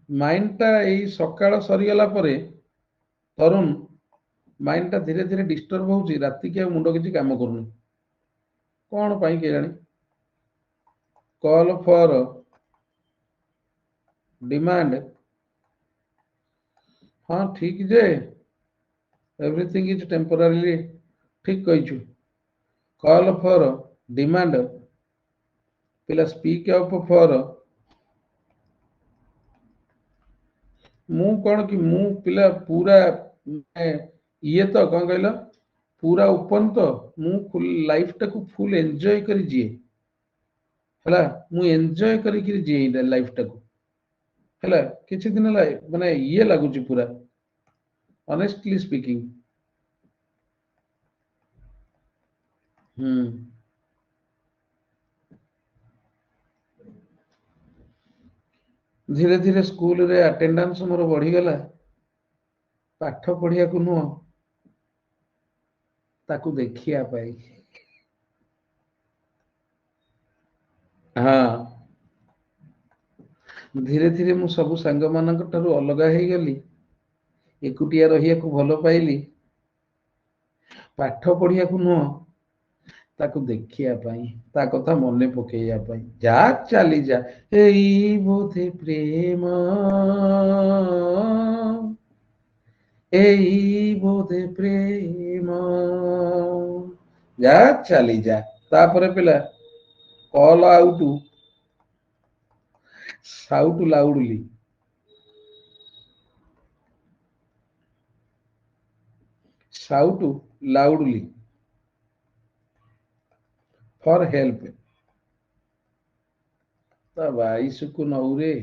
माइंड टा यही सकाळ सरीगला परे तरुण माइंड टा धीरे धीरे डिस्टर्ब होउची राति के मुंडो किछि काम करूनी कौन पाई के जानी कॉल फॉर डिमांड हाँ ठीक जे एवरीथिंग इज टेम्पोरारीली ठीक कहिछु कॉल फॉर डिमांड पिला स्पीक अप फॉर मु कौन कि मु पिला पूरा ये तो कौन कहला पूरा ओपन तो मु फुल लाइफ टाकू फुल एंजॉय करी जिए हला मु एंजॉय करी कि जिए लाइफ टाकू हला किछि दिन ला माने ये लागुची पूरा ऑनेस्टली स्पीकिंग धीरे धीरे स्कूल रे अटेंडेंस मोर बढ़ीगला पाठ पढ़िया को नुह ताकू देखिया पाई हाँ धीरे धीरे मु सब सांग मानक ठारू अलगा हो गली एकुटिया रहिया को भल पाइली पाठ पढ़िया को नुह ताकू देखिया पाई ता कथा मने पकेया पाई जा चली जा एई बोधे प्रेम एई बोधे प्रेम जा चली जा तापरे पिला call out shout loudly shout loudly for help ता भाई सुकु नौरे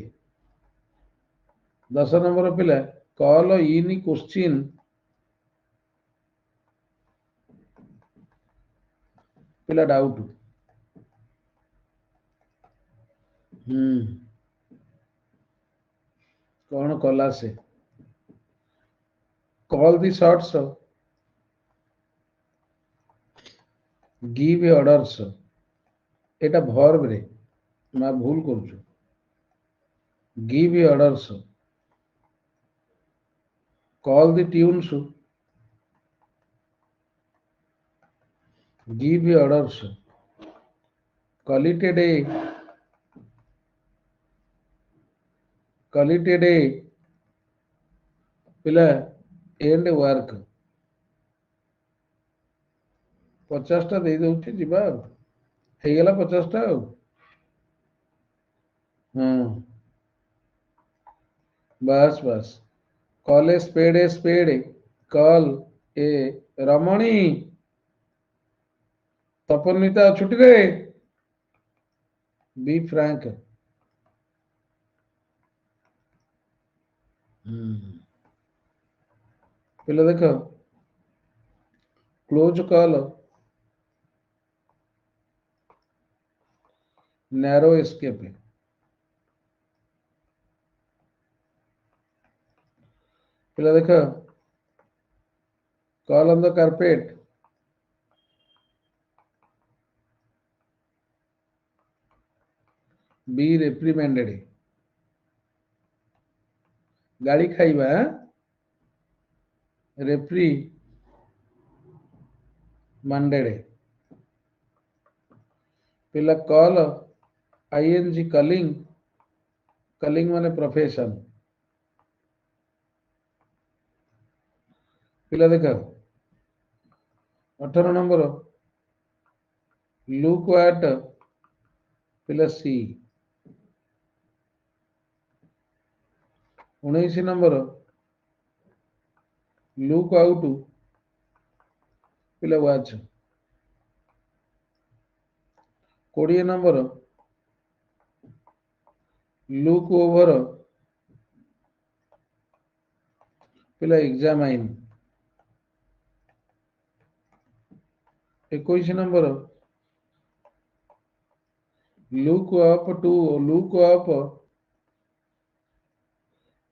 10 नंबर पिला कॉल इन क्वेश्चन पिला डाउट कौन कला से call the shots give orders एटा वर्ब रे मैं भूल करूछु give orders call the tunes give orders कलिटेड पिला एंड वर्क 50 टा दे दउछि जिबा हे गेला 50 टा बस बस कॉल ए स्पेड कॉल ए रमणी तपनीता छुट्टी रे बी फ्रैंक पिला देख क्लोज कॉल नैरो एस्केप पिला देख call on the carpet be reprimanded गाड़ी खाइबा रेफ्री मंडेड पिला कॉल आईएनजी कलिंग कलिंग माने प्रोफेशन पिला देख 18 नंबर लुक एट पिला सी 19 नंबर लुक आउट पिला वाच 20 नंबर लुक ओवर पिला examine 21 number look up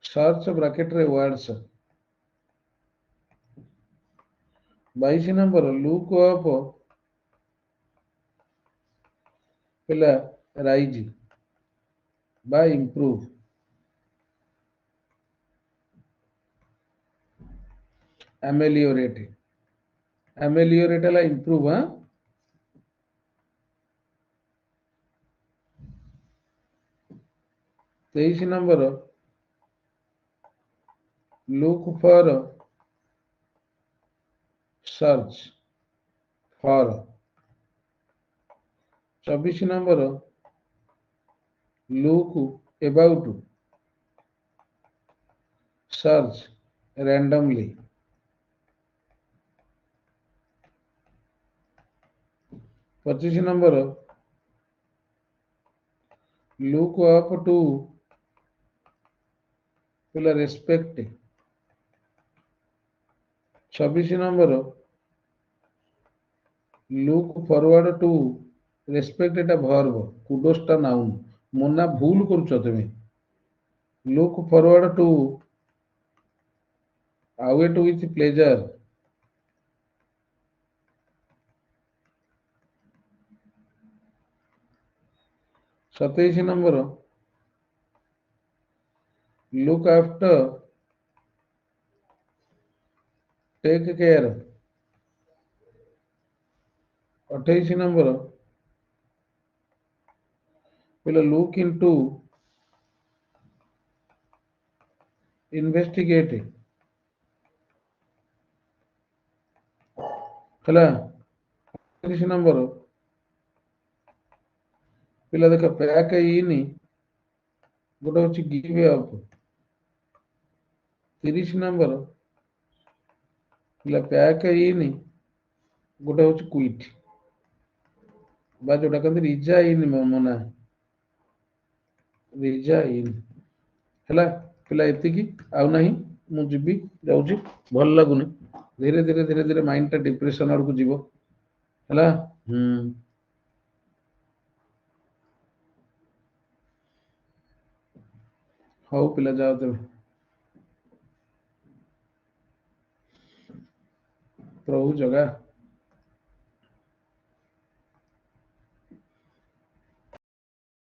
search bracket रे वर्ड्स 22 नंबर लुक अप पिला राइज बा इम्प्रूव एमेलियोरेट ला improve 23 number look for search for 24 number look about search randomly 25 number look up to पिला respect 26 number look forward to respect এটা verb, kudos টা noun. মোনা ভুল করছো তুমি। Look forward to await with pleasure. 27 number look after take care. 28 number କହିଲା look into investigate ହେଲା। 30 নম্বର ପିଲା ଦେଖ ପ୍ୟାକ୍ ଇନ୍ ଗୋଟେ ହଉଛି ଗିଭ୍ ଅପ୍। 30 নম্ବର ପିଲା ପ୍ୟାକ୍ ଇନ୍ ଗୋଟେ ହଉଛି କ୍ୱିଟ୍ ବା ଯୋଉଟା କହନ୍ତି ରିଜାଇନ୍ ମନା ରିଜାଇନ୍ ହେଲା। ପିଲା ଏତିକି ଆଉ ନାହିଁ। ମୁଁ ଯିବି ଯାଉଛି, ଭଲ ଲାଗୁନି। ଧୀରେ ଧୀରେ ଧୀରେ ଧୀରେ ମାଇଣ୍ଡ ଟା ଡିପ୍ରେସନ ଆଡକୁ ଯିବ ହେଲା। ହୁଁ ହଉ ପିଲା ଯାଅ ତେବେ। ପ୍ରଭୁ ଜଗା।